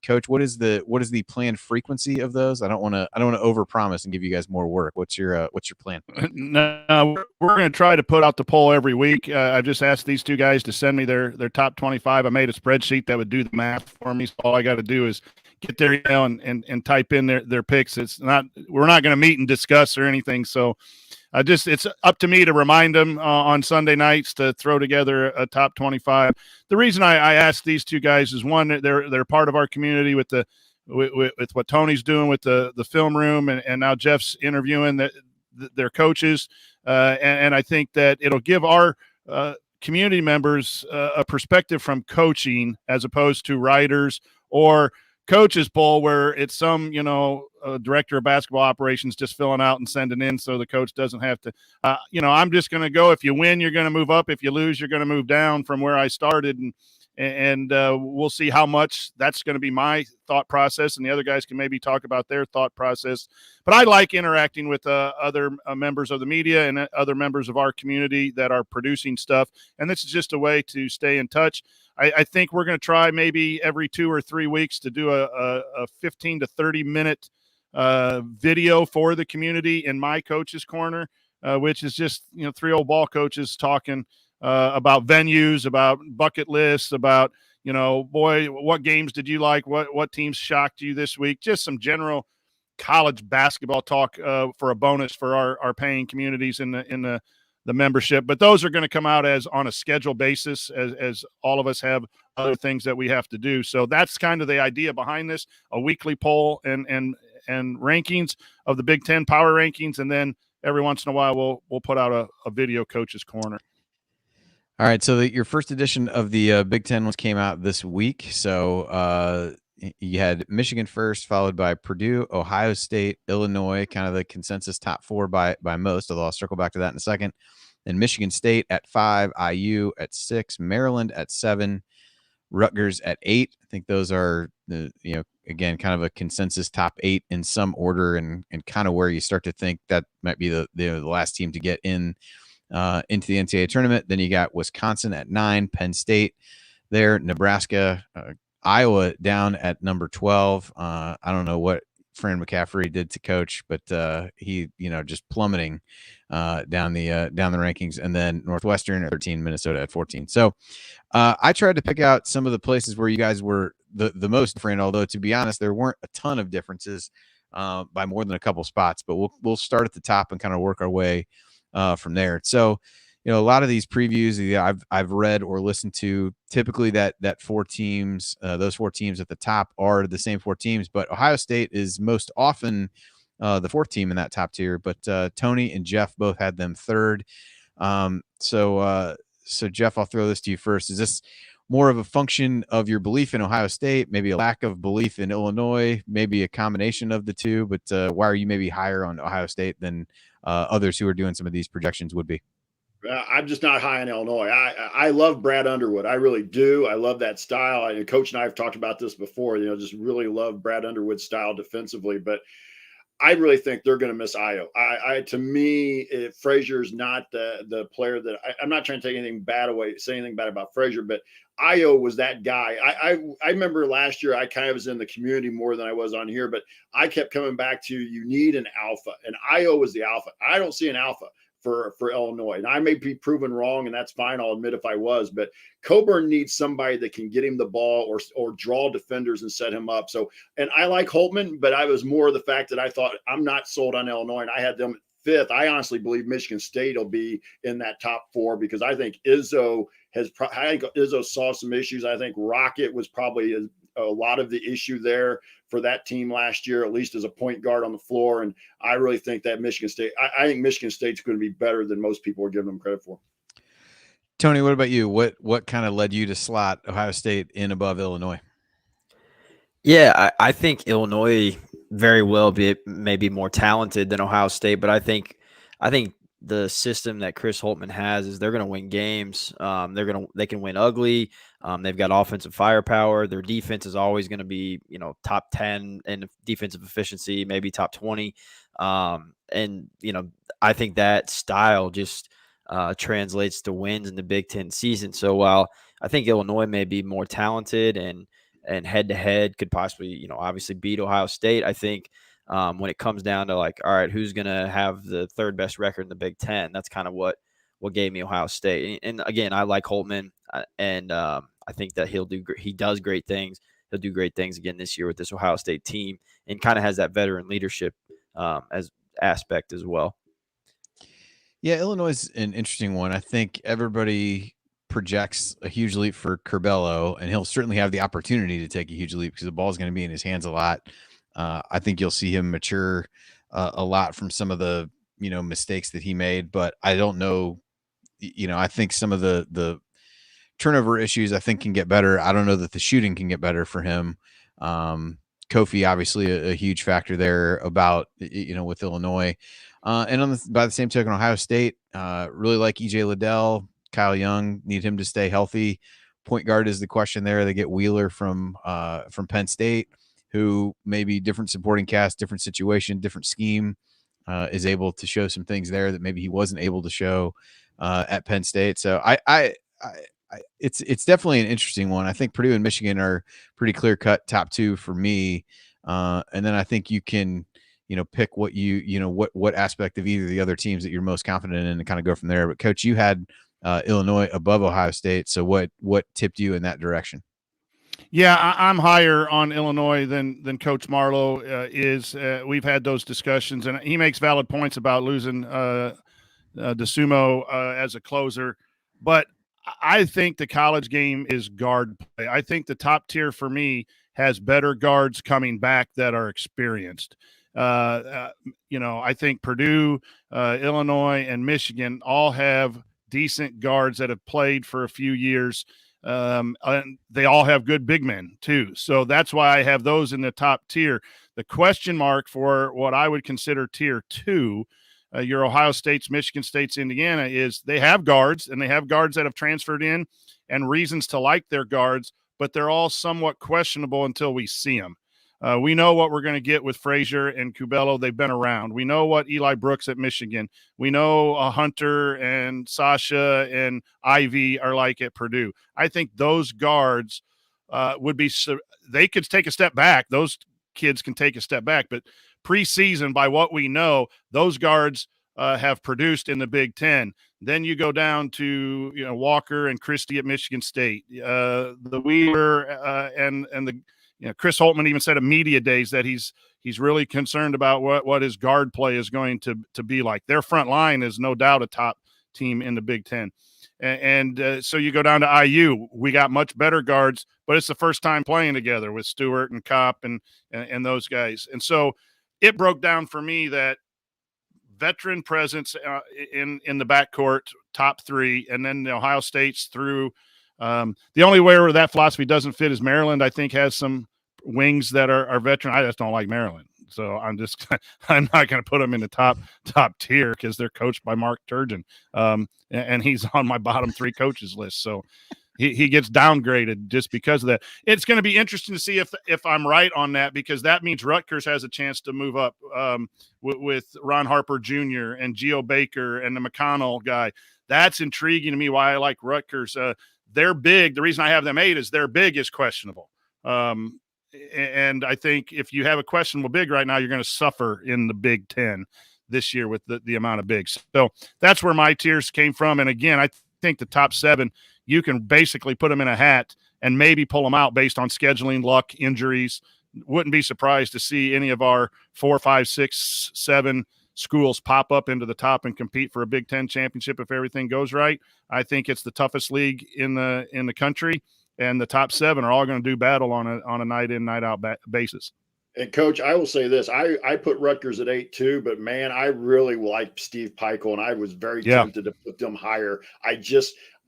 Coach, what is the planned frequency of those? I don't want to overpromise and give you guys more work. What's your plan? No, we're going to try to put out the poll every week. I've just asked these two guys to send me their top 25. I made a spreadsheet that would do the math for me. So all I got to do is get their email and type in their picks. We're not going to meet and discuss or anything. So it's up to me to remind them on Sunday nights to throw together a top 25. The reason I asked these two guys is, one, they're part of our community with what Tony's doing with the film room, and now Jeff's interviewing their coaches, and I think that it'll give our community members a perspective from coaching as opposed to writers or coaches poll where it's some director of basketball operations just filling out and sending in so the coach doesn't have to I'm just going to go, if you win you're going to move up, if you lose you're going to move down from where I started, and we'll see how much that's going to be my thought process, and the other guys can maybe talk about their thought process. But I like interacting with other members of the media and other members of our community that are producing stuff, and this is just a way to stay in touch. I think we're going to try maybe every 2 or 3 weeks to do a 15 to 30 minute video for the community in my coach's corner, which is just, 3 old ball coaches talking about venues, about bucket lists, about, boy, what games did you like? What teams shocked you this week? Just some general college basketball talk for a bonus for our paying communities in the membership. But those are going to come out as on a schedule basis, as all of us have other things that we have to do. So that's kind of the idea behind this: a weekly poll and rankings of the Big Ten power rankings, and then every once in a while we'll put out a video coach's corner. All right, so your first edition of the Big Ten ones came out this week. So you had Michigan first, followed by Purdue, Ohio State, Illinois, kind of the consensus top 4 by most, although I'll circle back to that in a second. Then Michigan State at 5, IU at 6, Maryland at 7, Rutgers at 8. I think those are again, kind of a consensus top 8 in some order, and kind of where you start to think that might be the last team to get in into the NCAA tournament. Then you got Wisconsin at 9, Penn State there, Nebraska, Iowa down at number 12. I don't know what Fran McCaffrey did to coach, but he, just plummeting down the rankings. And then Northwestern at 13, Minnesota at 14. So I tried to pick out some of the places where you guys were the most different, although to be honest, there weren't a ton of differences by more than a couple spots, but we'll start at the top and kind of work our way from there. So, a lot of these previews I've read or listened to, typically that 4 teams, those 4 teams at the top are the same 4 teams, but Ohio State is most often the 4th team in that top tier. But Tony and Jeff both had them 3rd. So Jeff, I'll throw this to you first. Is this more of a function of your belief in Ohio State, maybe a lack of belief in Illinois, maybe a combination of the two? But why are you maybe higher on Ohio State than others who are doing some of these projections would be? I'm just not high on Illinois. I love Brad Underwood. I really do. I love that style. Coach and I have talked about this before, just really love Brad Underwood's style defensively. But I really think they're going to miss Io. To me, Frazier's not the player that I'm not trying to take anything bad away, say anything bad about Frazier, but Io was that guy. I remember last year I kind of was in the community more than I was on here, but I kept coming back to you need an alpha, and Io was the alpha. I don't see an alpha for Illinois. And I may be proven wrong, and that's fine. I'll admit if I was, but Coburn needs somebody that can get him the ball or draw defenders and set him up. So, and I like Holtman, but I was more the fact that I thought I'm not sold on Illinois, and I had them 5th. I honestly believe Michigan State will be in that top 4 because I think Izzo saw some issues. I think Rocket was probably a lot of the issue there for that team last year, at least as a point guard on the floor. And I really think that Michigan State, I think Michigan State's going to be better than most people are giving them credit for. Tony, what about you? What kind of led you to slot Ohio State in above Illinois? Yeah, I think Illinois very well may be more talented than Ohio State, but I think the system that Chris Holtman has is they're going to win games. They can win ugly. They've got offensive firepower. Their defense is always going to be, top 10 in defensive efficiency, maybe top 20. And I think that style just translates to wins in the Big Ten season. So while I think Illinois may be more talented and head to head could possibly, obviously beat Ohio State, I think when it comes down to all right, who's going to have the 3rd best record in the Big Ten? That's kind of what gave me Ohio State. And again, I like Holtman, and I think that he does great things. He'll do great things again this year with this Ohio State team, and kind of has that veteran leadership as aspect as well. Yeah, Illinois is an interesting one. I think everybody projects a huge leap for Curbelo, and he'll certainly have the opportunity to take a huge leap because the ball is going to be in his hands a lot. I think you'll see him mature a lot from some of the, mistakes that he made, but I don't know, I think some of the turnover issues I think can get better. I don't know that the shooting can get better for him. Kofi, obviously a huge factor there about, with Illinois. And by the same token, Ohio State, really like EJ Liddell, Kyle Young, need him to stay healthy. point guard is the question there. They get Wheeler from Penn State, who maybe different supporting cast, different situation, different scheme, is able to show some things there that maybe he wasn't able to show at Penn State. So it's definitely an interesting one. I think Purdue and Michigan are pretty clear cut top two for me. And then I think you can, pick what what aspect of either of the other teams that you're most confident in and kind of go from there. But Coach, you had Illinois above Ohio State. So what tipped you in that direction? Yeah, I'm higher on Illinois than Coach Marlow is. We've had those discussions, and he makes valid points about losing DeSumo as a closer. But I think the college game is guard play. I think the top tier for me has better guards coming back that are experienced. I think Purdue, Illinois, and Michigan all have decent guards that have played for a few years. And they all have good big men too. So that's why I have those in the top tier. The question mark for what I would consider tier two, your Ohio States, Michigan States, Indiana, is they have guards, and they have guards that have transferred in and reasons to like their guards, but they're all somewhat questionable until we see them. We know what we're going to get with Frazier and Cubello. They've been around. We know what Eli Brooks at Michigan. We know Hunter and Sasha and Ivy are like at Purdue. I think those guards they could take a step back. Those kids can take a step back. But preseason, by what we know, those guards have produced in the Big Ten. Then you go down to Walker and Christie at Michigan State, the Wheeler and the Chris Holtman even said at media days that he's really concerned about what his guard play is going to be like. Their front line is no doubt a top team in the Big Ten. And so you go down to IU. We got much better guards, but it's the first time playing together with Stewart and Kopp and those guys. And so it broke down for me that veteran presence in the backcourt, top three, and then the Ohio State's through. The only way where that philosophy doesn't fit is Maryland, I think, has some wings that are veteran. I just don't like Maryland. So I'm not going to put them in the top tier because they're coached by Mark Turgeon. And he's on my bottom three coaches list. So he gets downgraded just because of that. It's going to be interesting to see if I'm right on that, because that means Rutgers has a chance to move up with Ron Harper Jr. and Geo Baker and the McConnell guy. That's intriguing to me, why I like Rutgers. They're big. The reason I have them 8 is their big is questionable. And I think if you have a questionable big right now, you're going to suffer in the Big Ten this year with the amount of bigs. So that's where my tiers came from. And again, I think the top 7, you can basically put them in a hat and maybe pull them out based on scheduling, luck, injuries. Wouldn't be surprised to see any of our 4, 5, 6, 7 schools pop up into the top and compete for a Big Ten championship if everything goes right. I think it's the toughest league in the country, and the top 7 are all going to do battle on a night in, night out basis. And Coach, I will say this: I put Rutgers at 8 too, but man, I really like Steve Peichel, and I was very tempted to put them higher.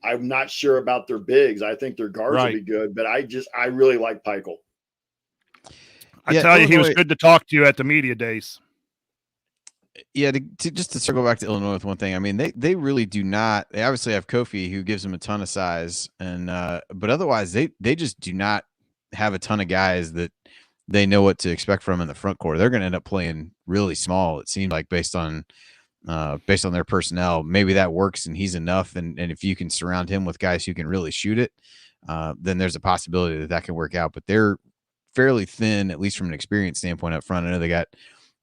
I'm not sure about their bigs. I think their guards will be good, but I really like Peichel. I tell you, he was good to talk to you at the media days. Yeah, just to circle back to Illinois with one thing. I mean, they really do not. They obviously have Kofi, who gives them a ton of size, and but otherwise they just do not have a ton of guys that they know what to expect from in the front court. They're going to end up playing really small, it seems like, based on their personnel. Maybe that works and he's enough, and if you can surround him with guys who can really shoot it, then there's a possibility that can work out. But they're fairly thin, at least from an experience standpoint up front. I know they got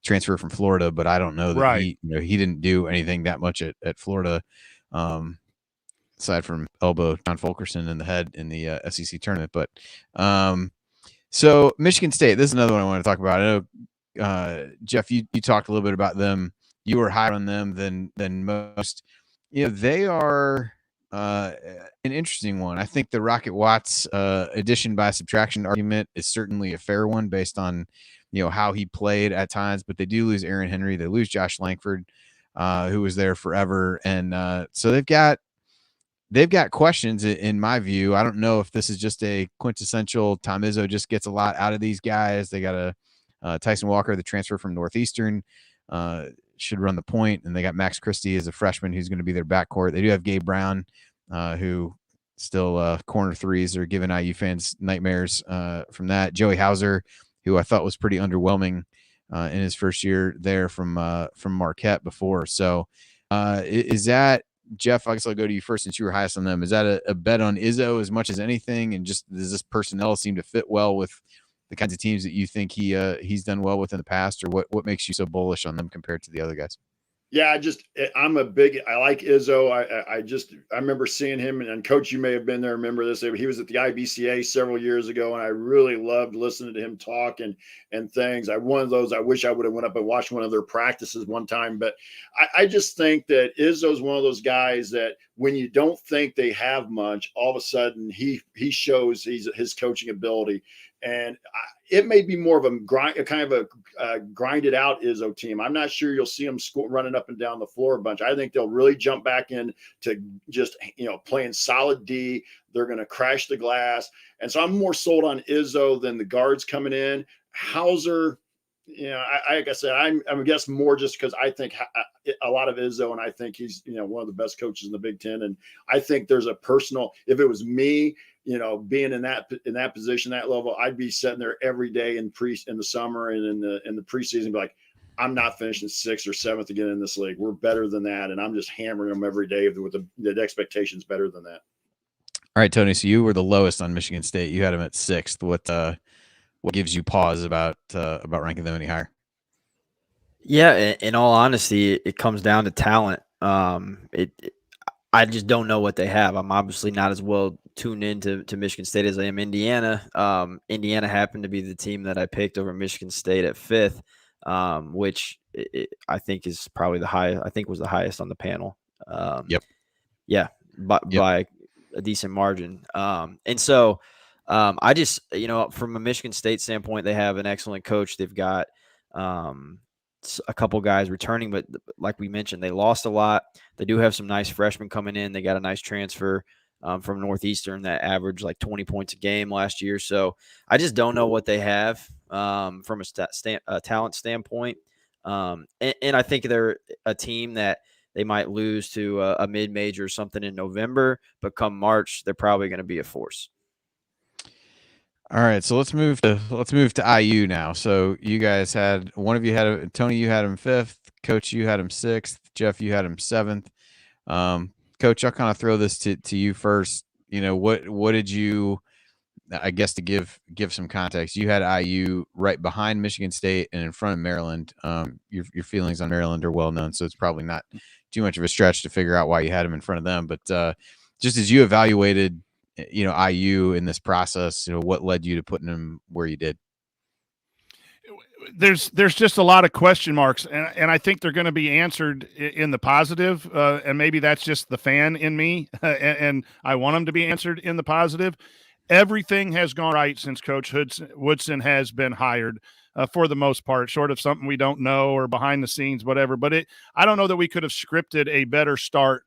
transfer from Florida, but I don't know that he didn't do anything that much at Florida, aside from elbow John Fulkerson in the head in the SEC tournament. But so Michigan State, this is another one I want to talk about. I know Jeff, you talked a little bit about them. You were higher on them than most. They are an interesting one. I think the Rocket Watts addition by subtraction argument is certainly a fair one based on how he played at times, but they do lose Aaron Henry. They lose Josh Langford, who was there forever. And so they've got questions in my view. I don't know if this is just a quintessential Tom Izzo just gets a lot out of these guys. They got a Tyson Walker, the transfer from Northeastern, should run the point. And they got Max Christie as a freshman who's going to be their backcourt. They do have Gabe Brown, who Still corner threes are giving IU fans nightmares from that. Joey Hauser, who I thought was pretty underwhelming in his first year there from Marquette before. So is that, Jeff, I guess I'll go to you first since you were highest on them. Is that a bet on Izzo as much as anything? And just does this personnel seem to fit well with the kinds of teams that you think he's done well with in the past, or what makes you so bullish on them compared to the other guys? Yeah, I like Izzo. I remember seeing him, and Coach, you may have been there, remember this. He was at the IBCA several years ago, and I really loved listening to him talk and things. One of those, I wish I would have went up and watched one of their practices one time, but I just think that Izzo's one of those guys that when you don't think they have much, all of a sudden he shows his coaching ability. And it may be more of a grinded out Izzo team. I'm not sure you'll see them running up and down the floor a bunch. I think they'll really jump back in to just, playing solid D. They're going to crash the glass. And so I'm more sold on Izzo than the guards coming in. Hauser, like I said, I'm guess more just because I think a lot of Izzo, and I think he's, one of the best coaches in the Big Ten. And I think there's a personal, if it was me, being in that position, that level, I'd be sitting there every day in the summer and in the preseason, be like, I'm not finishing 6th or 7th again in this league. We're better than that. And I'm just hammering them every day with the expectations better than that. All right, Tony. So you were the lowest on Michigan State. You had them at 6th. What gives you pause about ranking them any higher? Yeah, in all honesty, it comes down to talent. I just don't know what they have. I'm obviously not as well tuned into Michigan State as I am Indiana. Indiana happened to be the team that I picked over Michigan State at 5th, which I think is probably the highest. I think was the highest on the panel. Yep. Yeah, by a decent margin. And so I just, from a Michigan State standpoint, they have an excellent coach. They've got a couple guys returning, but like we mentioned, they lost a lot. They do have some nice freshmen coming in. They got a nice transfer from Northeastern that averaged like 20 points a game last year. So I just don't know what they have from a talent standpoint. And I think they're a team that they might lose to a mid-major or something in November, but come March, they're probably going to be a force. All right, so let's move to IU now. So you guys had Tony, you had him 5th, Coach, you had him 6th, Jeff, you had him 7th. Coach, I'll kind of throw this to you first. What did you, I guess, to give some context, you had IU right behind Michigan State and in front of Maryland. Your feelings on Maryland are well known, so it's probably not too much of a stretch to figure out why you had him in front of them. But just as you evaluated IU in this process, what led you to putting them where you did? There's just a lot of question marks, and I think they're going to be answered in the positive, and maybe that's just the fan in me, and I want them to be answered in the positive. Everything has gone right since Coach Woodson has been hired, for the most part, short of something we don't know or behind the scenes, whatever. But I don't know that we could have scripted a better start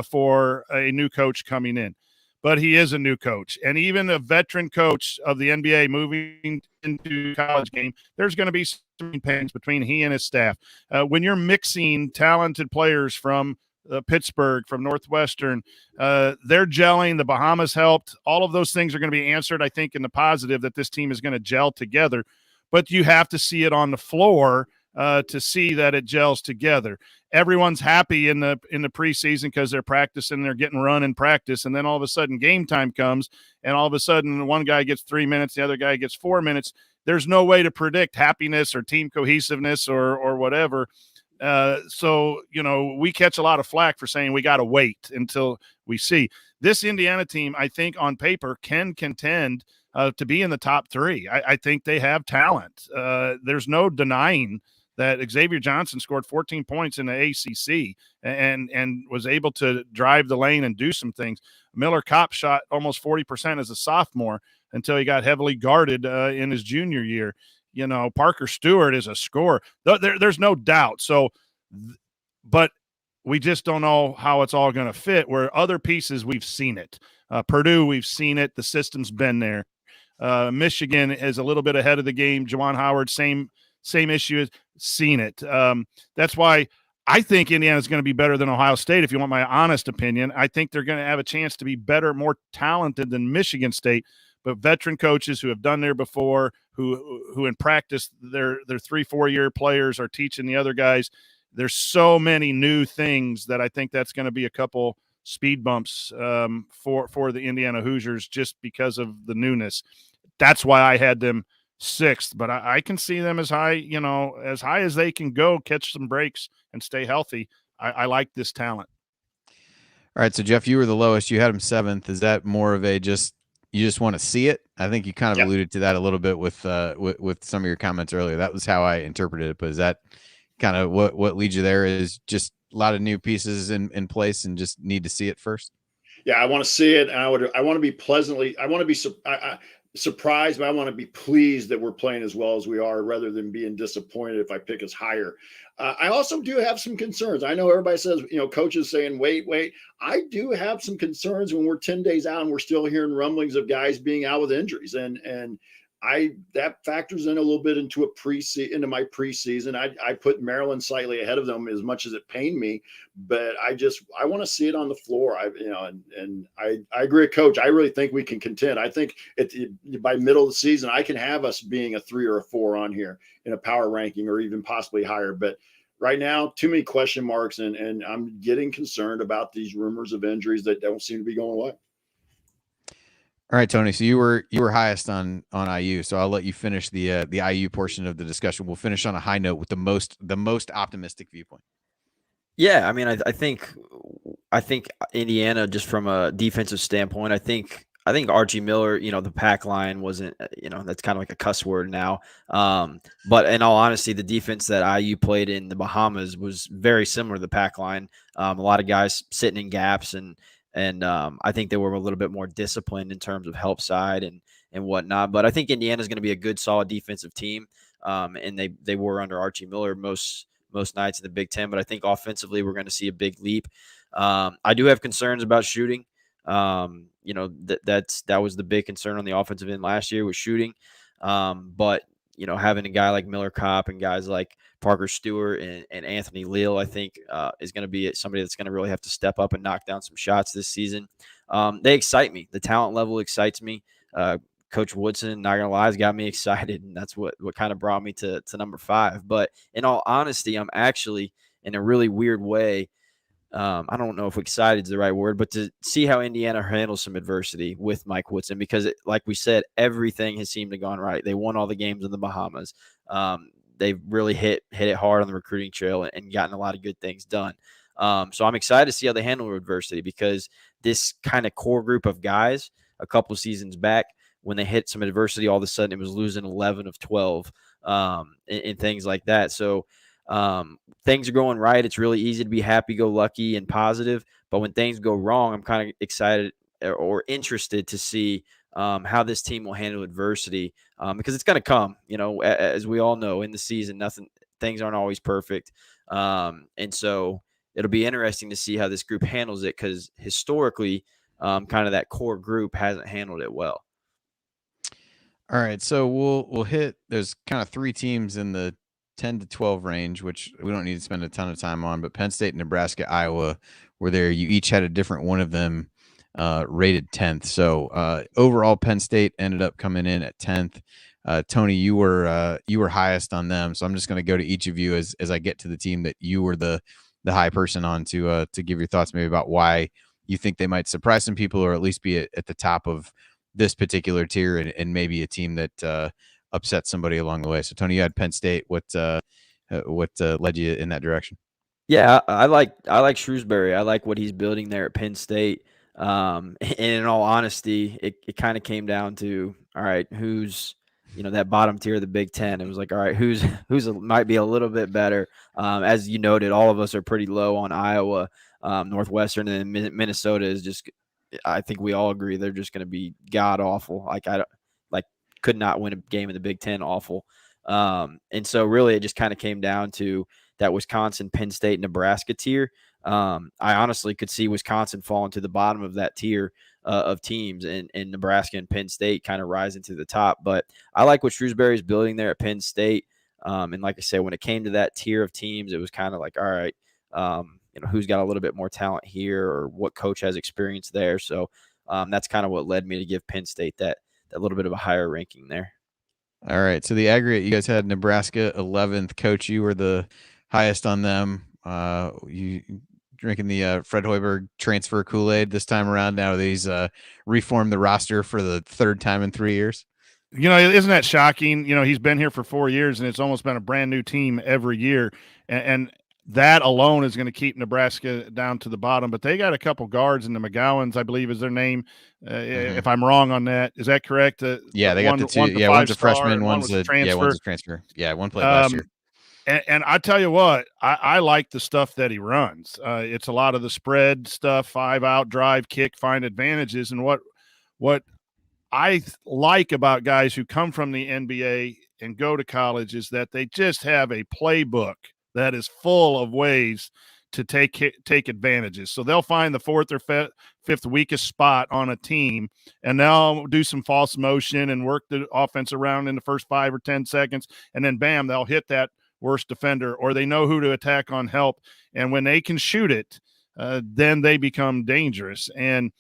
for a new coach coming in. But he is a new coach, and even a veteran coach of the NBA moving into college game, there's going to be some pains between he and his staff. When you're mixing talented players from Pittsburgh, from Northwestern, they're gelling. The Bahamas helped. All of those things are going to be answered, I think, in the positive that this team is going to gel together. But you have to see it on the floor to see that it gels together. Everyone's happy in the preseason because they're practicing, they're getting run in practice, and then all of a sudden game time comes, and all of a sudden one guy gets 3 minutes, the other guy gets 4 minutes. There's no way to predict happiness or team cohesiveness or whatever. So we catch a lot of flack for saying we got to wait until we see. This Indiana team, I think on paper, can contend to be in the top 3. I think they have talent. There's no denying that Xavier Johnson scored 14 points in the ACC and was able to drive the lane and do some things. Miller Kopp shot almost 40% as a sophomore until he got heavily guarded in his junior year. Parker Stewart is a scorer. There's no doubt. So, but we just don't know how it's all going to fit. Where other pieces, we've seen it. Purdue, we've seen it. The system's been there. Michigan is a little bit ahead of the game. Juwan Howard, same issue. Seen it. That's why I think Indiana's going to be better than Ohio State, if you want my honest opinion. I think they're going to have a chance to be better, more talented than Michigan State, but veteran coaches who have done there before, who in practice, their 3-4 year players are teaching the other guys. There's so many new things that I think that's going to be a couple speed bumps for the Indiana Hoosiers just because of the newness. That's why I had them 6th, but I can see them as high as they can go, catch some breaks and stay healthy. I like this talent. All right, so Jeff, you were the lowest. You had them 7th. Is that more of a you just want to see it? I think you kind of alluded to that a little bit with some of your comments earlier. That was how I interpreted it. But is that kind of what leads you there? Is just a lot of new pieces in place and just need to see it first? Yeah, I want to see it, and I want to be surprised, but I want to be pleased that we're playing as well as we are, rather than being disappointed if I pick us higher. I also do have some concerns. I know everybody says, coaches saying, wait. I do have some concerns when we're 10 days out and we're still hearing rumblings of guys being out with injuries. And that factors in a little bit into my preseason. I put Maryland slightly ahead of them, as much as it pained me, but I want to see it on the floor. I agree with Coach. I really think we can contend. I think by middle of the season, I can have us being a 3 or a 4 on here in a power ranking, or even possibly higher. But right now, too many question marks, and I'm getting concerned about these rumors of injuries that don't seem to be going away. All right, Tony. So you were highest on IU. So I'll let you finish the IU portion of the discussion. We'll finish on a high note with the most optimistic viewpoint. Yeah, I mean, I think Indiana, just from a defensive standpoint, I think Archie Miller, the pack line wasn't, that's kind of like a cuss word now. But in all honesty, the defense that IU played in the Bahamas was very similar to the pack line. A lot of guys sitting in gaps, and I think they were a little bit more disciplined in terms of help side and whatnot. But I think Indiana is going to be a good, solid defensive team. And they were under Archie Miller most nights in the Big Ten. But I think offensively, we're going to see a big leap. I do have concerns about shooting. That was the big concern on the offensive end last year, was shooting. But having a guy like Miller Kopp and guys like Parker Stewart and Anthony Leal, I think is going to be somebody that's going to really have to step up and knock down some shots this season. They excite me. The talent level excites me. Coach Woodson, not going to lie, has got me excited, and that's what kind of brought me to number 5. But in all honesty, I'm actually, in a really weird way, I don't know if excited is the right word, but to see how Indiana handles some adversity with Mike Woodson, because like we said, everything has seemed to have gone right. They won all the games in the Bahamas. They've really hit it hard on the recruiting trail and gotten a lot of good things done. So I'm excited to see how they handle adversity, because this kind of core group of guys a couple seasons back, when they hit some adversity, all of a sudden it was losing 11 of 12 and things like that. So things are going right. It's really easy to be happy-go-lucky and positive, but when things go wrong, I'm kind of excited or interested to see how this team will handle adversity, because it's going to come. As we all know, in the season, things aren't always perfect, and so it'll be interesting to see how this group handles it, because historically, kind of that core group hasn't handled it well. All right, so we'll hit. There's kind of 3 teams in the 10 to 12 range, which we don't need to spend a ton of time on, but Penn State, Nebraska, Iowa were there. You each had a different one of them rated 10th. So overall, Penn State ended up coming in at 10th. Tony, you were highest on them. So I'm just going to go to each of you as I get to the team that you were the high person on to give your thoughts maybe about why you think they might surprise some people, or at least be at the top of this particular tier, and maybe a team that upset somebody along the way. So Tony, you had Penn State. What led you in that direction? Yeah, I like Shrewsbury. I like what he's building there at Penn State. And in all honesty, it kind of came down to, all right, who's that bottom tier of the Big Ten. It was like, all right, who's might be a little bit better. As you noted, all of us are pretty low on Iowa, Northwestern, and then Minnesota is just. I think we all agree they're just going to be god awful. Could not win a game in the Big Ten. Awful. And so really, it just kind of came down to that Wisconsin, Penn State, Nebraska tier. I honestly could see Wisconsin falling to the bottom of that tier of teams, and Nebraska and Penn State kind of rising to the top. But I like what Shrewsbury is building there at Penn State. And like I said, when it came to that tier of teams, it was kind of like, all right, who's got a little bit more talent here or what coach has experience there. So that's kind of what led me to give Penn State that little bit of a higher ranking there. All right. So the aggregate, you guys had Nebraska 11th. Coach, you were the highest on them. You drinking the Fred Hoiberg transfer Kool-Aid this time around now that he's reformed the roster for the third time in 3 years? Isn't that shocking? He's been here for 4 years, and it's almost been a brand new team every year. And that alone is going to keep Nebraska down to the bottom. But they got a couple guards in the McGowans, I believe is their name. If I'm wrong on that, is that correct? Yeah, they got the two. Yeah, one's a freshman, one's a transfer. Yeah, one's a transfer. Yeah, one played last year. And I tell you what, I like the stuff that he runs. It's a lot of the spread stuff, 5 out, drive, kick, find advantages. And what I like about guys who come from the NBA and go to college is that they just have a playbook that is full of ways to take advantages. So they'll find the fourth or fifth weakest spot on a team, and they'll do some false motion and work the offense around in the first 5 or 10 seconds, and then bam, they'll hit that worst defender, or they know who to attack on help. And when they can shoot it, then they become dangerous. And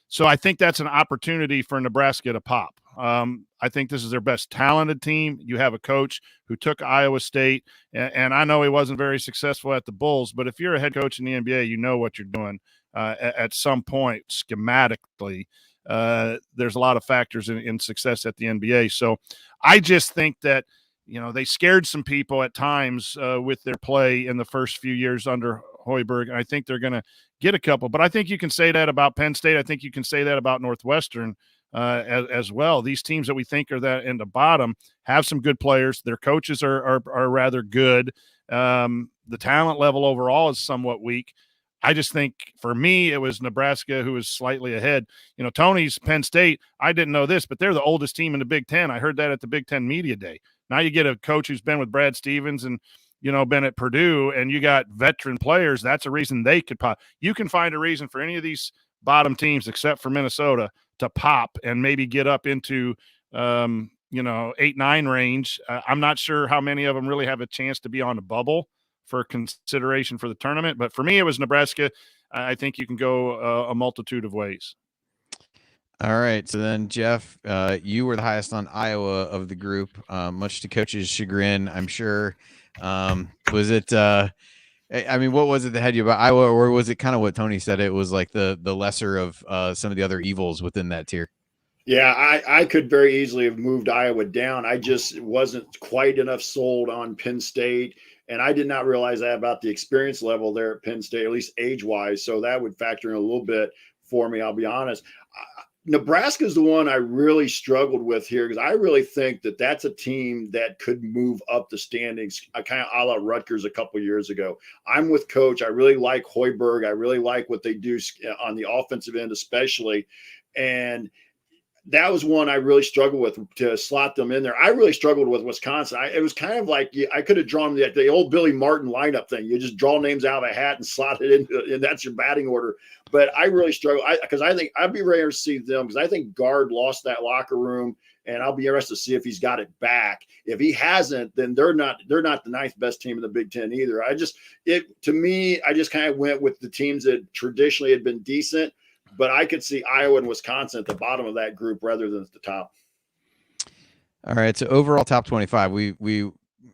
so I think that's an opportunity for Nebraska to pop. I think this is their best talented team. You have a coach who took Iowa State, and I know he wasn't very successful at the Bulls, but if you're a head coach in the NBA, you know what you're doing at some point schematically. There's a lot of factors in success at the NBA. So I just think that, they scared some people at times with their play in the first few years under Hoiberg. And I think they're going to get a couple, but I think you can say that about Penn State. I think you can say that about Northwestern as well. These teams that we think are that in the bottom have some good players. Their coaches are rather good. The talent level overall is somewhat weak. I just think for me, it was Nebraska who was slightly ahead. Tony's Penn State, I didn't know this, but they're the oldest team in the Big Ten. I heard that at the Big Ten Media Day. Now you get a coach who's been with Brad Stevens and, been at Purdue, and you got veteran players. That's a reason they could pop. You can find a reason for any of these bottom teams, except for Minnesota, to pop and maybe get up into, 8-9 range. I'm not sure how many of them really have a chance to be on the bubble for consideration for the tournament. But for me, it was Nebraska. I think you can go a multitude of ways. All right. So then, Jeff, you were the highest on Iowa of the group, much to Coach's chagrin, I'm sure. Was it what was it that had you about Iowa, or was it kind of what Tony said? It was like the lesser of some of the other evils within that tier. Yeah, I could very easily have moved Iowa down. I just wasn't quite enough sold on Penn State. And I did not realize that about the experience level there at Penn State, at least age-wise. So that would factor in a little bit for me, I'll be honest. Nebraska is the one I really struggled with here because I really think that that's a team that could move up the standings, kind of a la Rutgers a couple of years ago. I'm with Coach. I really like Hoiberg. I really like what they do on the offensive end especially. And that was one I really struggled with to slot them in there. I really struggled with Wisconsin. It was kind of like I could have drawn the old Billy Martin lineup thing. You just draw names out of a hat and slot it in, and that's your batting order. But I really struggle because I think I'd be ready to see them because I think Guard lost that locker room, and I'll be interested to see if he's got it back. If he hasn't, then they're not the ninth best team in the Big Ten either. I just kind of went with the teams that traditionally had been decent. But I could see Iowa and Wisconsin at the bottom of that group rather than at the top. All right. So overall top 25, we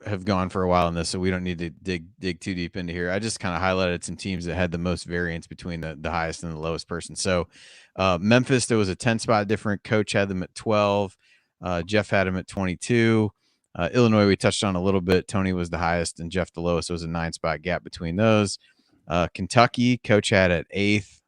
have gone for a while in this, so we don't need to dig too deep into here. I just kind of highlighted some teams that had the most variance between the highest and the lowest person. So Memphis, there was a 10 spot different. Coach had them at 12. Jeff had them at 22. Illinois, we touched on a little bit. Tony was the highest and Jeff the lowest. So it was a 9 spot gap between those. Kentucky, Coach had at 8th.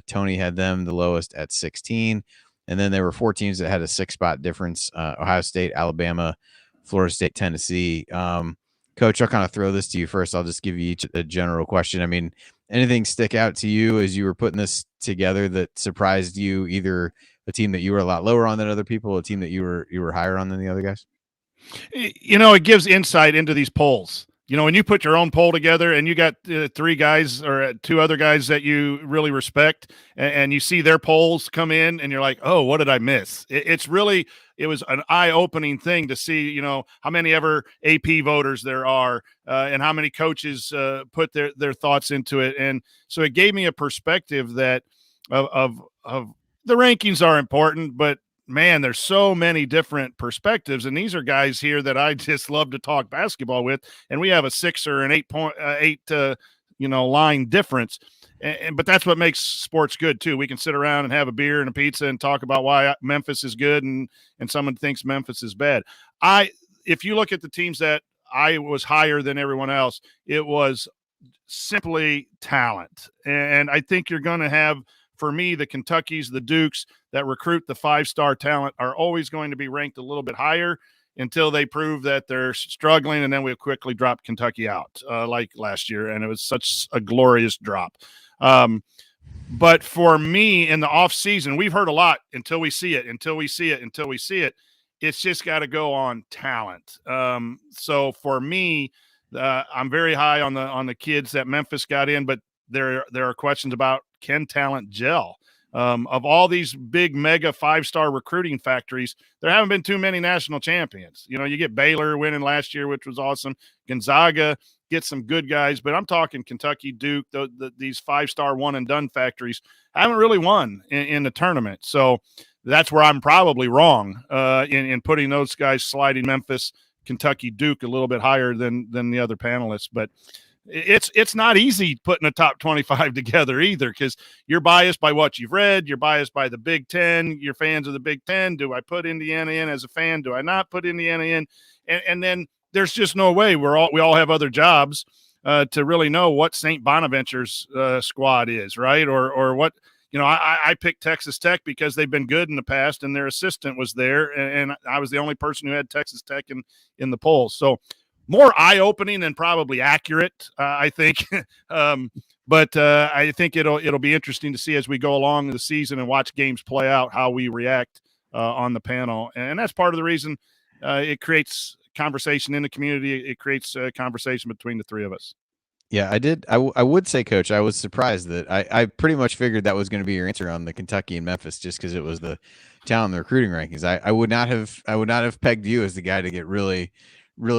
Tony had them the lowest at 16. And then there were 4 teams that had a 6 spot difference. Ohio State, Alabama, Florida State, Tennessee. Coach, I'll kind of throw this to you first. I'll just give you each a general question. I mean, anything stick out to you as you were putting this together that surprised you, either a team that you were a lot lower on than other people, a team that you were higher on than the other guys? It gives insight into these polls. When you put your own poll together and you got 3 guys or 2 other guys that you really respect and you see their polls come in and you're like, oh, what did I miss? It's really it was an eye-opening thing to see, how many ever AP voters there are, and how many coaches put their thoughts into it. And so it gave me a perspective that of the rankings are important, but man, there's so many different perspectives. And these are guys here that I just love to talk basketball with. And we have a 6 or an 8 line difference. But that's what makes sports good too. We can sit around and have a beer and a pizza and talk about why Memphis is good and someone thinks Memphis is bad. If you look at the teams that I was higher than everyone else, it was simply talent. And I think you're going to have, for me, the Kentuckys, the Dukes that recruit the 5-star talent are always going to be ranked a little bit higher until they prove that they're struggling, and then we'll quickly drop Kentucky out like last year, and it was such a glorious drop. But for me, in the off season, we've heard a lot until we see it. It's just got to go on talent. So for me, I'm very high on the kids that Memphis got in, but there are questions about, can talent gel? Of all these big mega 5-star recruiting factories, there haven't been too many national champions. You get Baylor winning last year, which was awesome. Gonzaga gets some good guys, but I'm talking Kentucky, Duke, these 5-star one and done factories haven't really won in the tournament. So that's where I'm probably wrong in putting those guys, sliding Memphis, Kentucky, Duke a little bit higher than the other panelists. But it's not easy putting a top 25 together either, because you're biased by what you've read. You're biased by the Big Ten. You're fans of the Big Ten. Do I put Indiana in as a fan? Do I not put Indiana in? And then there's just no way. We all have other jobs to really know what St. Bonaventure's squad is, right? Or what, I picked Texas Tech because they've been good in the past and their assistant was there. And I was the only person who had Texas Tech in the polls. So more eye-opening than probably accurate, I think. But I think it'll be interesting to see as we go along the season and watch games play out how we react on the panel. And that's part of the reason it creates conversation in the community. It creates a conversation between the three of us. Yeah, I did. I would say, Coach, I was surprised that I pretty much figured that was going to be your answer on the Kentucky and Memphis, just because it was the talent in the recruiting rankings. I would not have pegged you as the guy to get really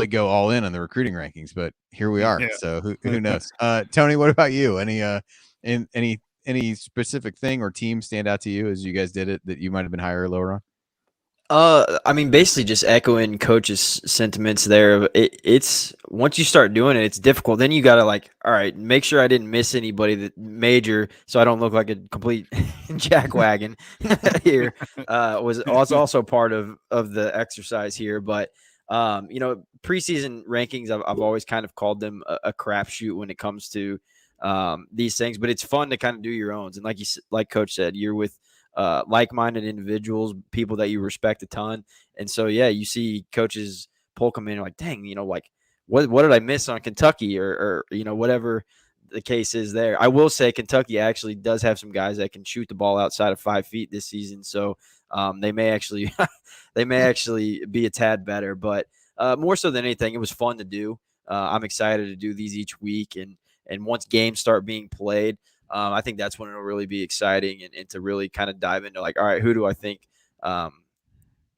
go all in on the recruiting rankings, but here we are. Yeah. So who knows? Tony, what about you? Any specific thing or team stand out to you as you guys did it that you might have been higher or lower on? I mean, basically just echoing Coach's sentiments there. It's once you start doing it, it's difficult. Then you got to all right, make sure I didn't miss anybody that major, so I don't look like a complete jackwagon here. Was also part of the exercise here, but preseason rankings, I've always kind of called them a crapshoot when it comes to these things, but it's fun to kind of do your own. And like Coach said, you're with like-minded individuals, people that you respect a ton. And so, yeah, you see coaches poll come in like, dang, what did I miss on Kentucky or whatever the case is there. I will say Kentucky actually does have some guys that can shoot the ball outside of 5 feet this season. So they may actually be a tad better, but more so than anything, it was fun to do. I'm excited to do these each week. And once games start being played, I think that's when it'll really be exciting and to really kind of dive into all right, who do I think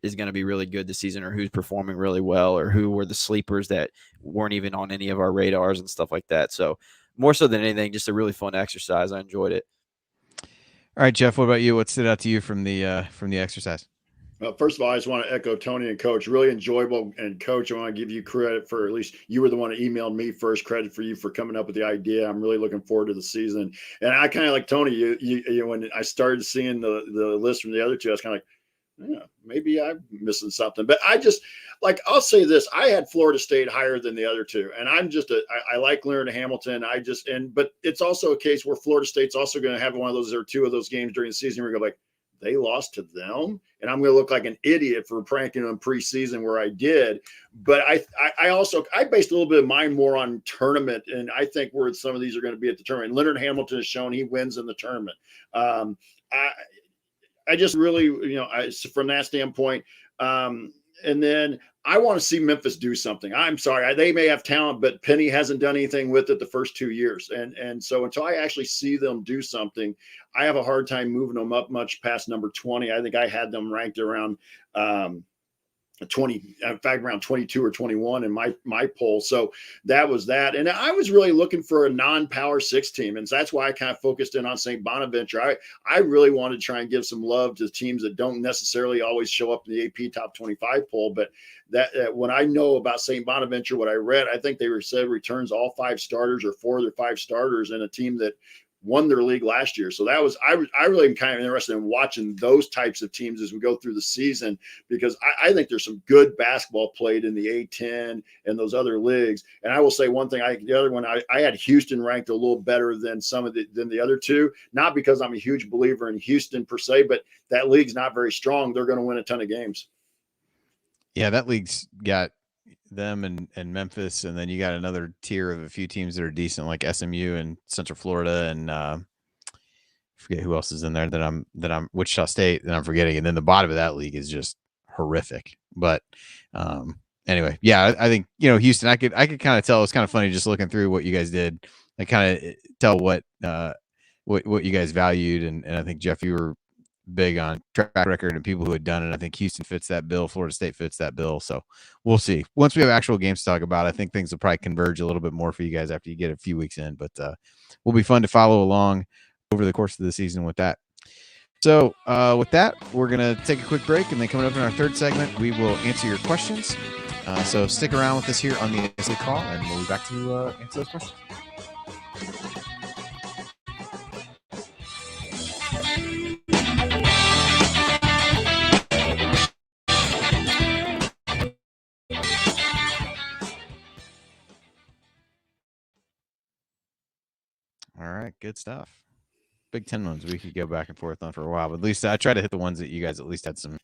is going to be really good this season, or who's performing really well, or who were the sleepers that weren't even on any of our radars and stuff like that. So more so than anything, just a really fun exercise. I enjoyed it. All right, Jeff, what about you? What stood out to you from the exercise? Well, first of all, I just want to echo Tony and Coach. Really enjoyable. And Coach, I want to give you credit for, at least you were the one who emailed me first. Credit for you for coming up with the idea. I'm really looking forward to the season. And I kind of like Tony. You when I started seeing the list from the other two, I was kind of like, yeah, maybe I'm missing something. But I just I'll say this: I had Florida State higher than the other two, and I'm just I like Leonard Hamilton. But it's also a case where Florida State's also going to have one of those or two of those games during the season where you go they lost to them, and I'm going to look like an idiot for pranking them preseason where I did. But I based a little bit of mine more on tournament, and I think where some of these are going to be at the tournament. Leonard Hamilton has shown he wins in the tournament. I just really, from that standpoint, and then I want to see Memphis do something. I'm sorry, they may have talent, but Penny hasn't done anything with it the first 2 years. And so until I actually see them do something, I have a hard time moving them up much past number 20. I think I had them ranked around 20, in fact, around 22 or 21 in my poll. So that was that. And I was really looking for a non-power 6 team. And so that's why I kind of focused in on St. Bonaventure. I really wanted to try and give some love to teams that don't necessarily always show up in the AP top 25 poll. But that when I know about St. Bonaventure, what I read, I think they said returns all 5 starters or 4 of their 5 starters in a team that won their league last year. So that was, I really am kind of interested in watching those types of teams as we go through the season, because I think there's some good basketball played in the A10 and those other leagues. And I will say one thing, the other one, I had Houston ranked a little better than than the other two, not because I'm a huge believer in Houston per se, but that league's not very strong. They're going to win a ton of games. Yeah, that league's got them and Memphis, and then you got another tier of a few teams that are decent, like SMU and Central Florida, and I forget who else is in there that I'm Wichita State that I'm forgetting, and then the bottom of that league is just horrific. But anyway, yeah, I think Houston. I could kind of tell. It was kind of funny just looking through what you guys did. I kind of tell what you guys valued, and I think Jeff, you were big on track record and people who had done it. I think Houston fits that bill. Florida State fits that bill. So we'll see. Once we have actual games to talk about, I think things will probably converge a little bit more for you guys after you get a few weeks in. But will be fun to follow along over the course of the season with that. So with that, we're going to take a quick break, and then coming up in our third segment, we will answer your questions. So stick around with us here on the Assembly Call, and we'll be back to answer those questions. All right, good stuff. Big Ten ones we could go back and forth on for a while, but at least I try to hit the ones that you guys at least had some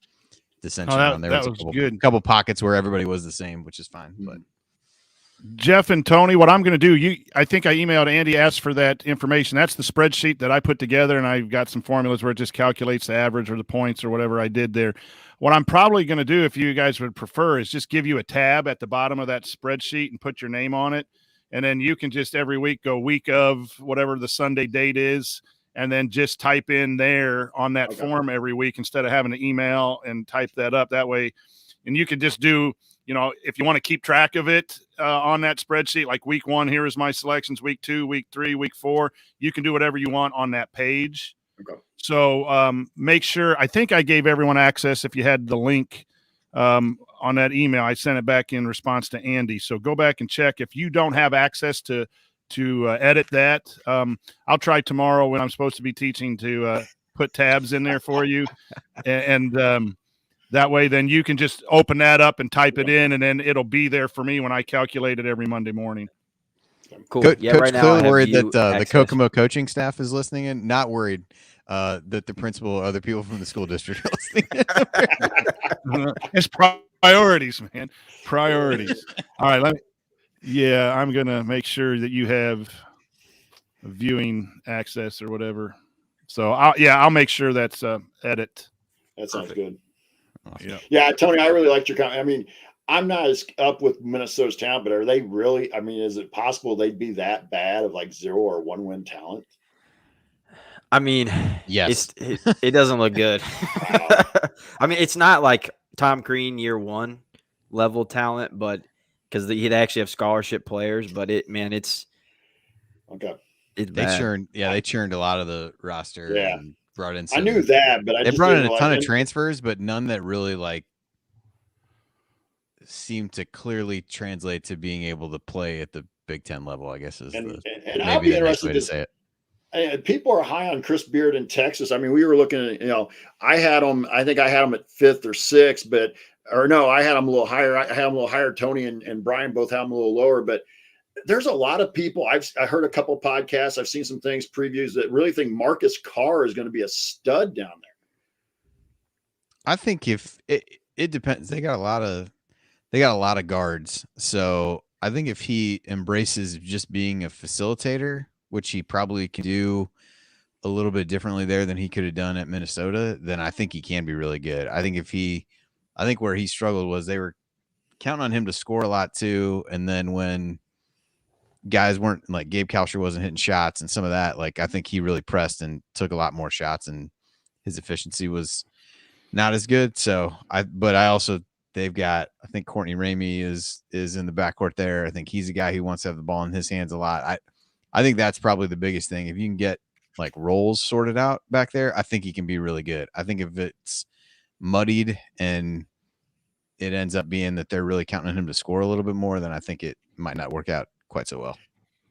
dissension on. There was a couple pockets where everybody was the same, which is fine. But Jeff and Tony, what I'm going to do, I think I emailed Andy, asked for that information. That's the spreadsheet that I put together, and I've got some formulas where it just calculates the average or the points or whatever I did there. What I'm probably going to do, if you guys would prefer, is just give you a tab at the bottom of that spreadsheet and put your name on it. And then you can just every week go week of whatever the Sunday date is, and then just type in there on that form every week instead of having to email and type that up that way. And you can just do, if you want to keep track of it on that spreadsheet, like week 1, here is my selections, week 2, week 3, week 4, you can do whatever you want on that page. Okay. So make sure, I think I gave everyone access if you had the link on that email. I sent it back in response to Andy. So go back and check. If you don't have access to edit that, I'll try tomorrow when I'm supposed to be teaching to put tabs in there for you. And that way, then you can just open that up and type it in, and then it'll be there for me when I calculate it every Monday morning. Cool. Coach right now clearly worried that the Kokomo coaching staff is listening in. Not worried that the principal or other people from the school district are listening in. It's priorities, man. Priorities. All right. I'm going to make sure that you have viewing access or whatever. So I'll make sure that's edit. That sounds good. Awesome. Yeah, Tony, I really liked your comment. I mean, I'm not as up with Minnesota's talent, but are they really? I mean, is it possible they'd be that bad of like 0 or 1 win talent? I mean, yes, it doesn't look good. I mean, it's not like Tom Crean year 1 level talent, but because he'd actually have scholarship players. But it's okay. They churned a lot of the roster. Yeah. And brought in. I knew that, but they brought in a ton of transfers, but none that really seem to clearly translate to being able to play at the Big Ten level, I guess is and I'll be interested to say it. People are high on Chris Beard in Texas. I mean, we were looking at, I think I had him at 5th or 6th, I had him a little higher. I had him a little higher. Tony and Brian both had him a little lower, but there's a lot of people. I heard a couple of podcasts. I've seen some things, previews that really think Marcus Carr is going to be a stud down there. I think if it depends, they got a lot of guards. So I think if he embraces just being a facilitator, which he probably can do a little bit differently there than he could have done at Minnesota, then I think he can be really good. I think where he struggled was they were counting on him to score a lot too. And then when guys weren't, like Gabe Kalsher wasn't hitting shots and some of that, like I think he really pressed and took a lot more shots and his efficiency was not as good. So I also they've got, I think Courtney Ramey is in the backcourt there. I think he's a guy who wants to have the ball in his hands a lot. I think that's probably the biggest thing. If you can get like roles sorted out back there, I think he can be really good. I think if it's muddied and it ends up being that they're really counting on him to score a little bit more, then I think it might not work out quite so well.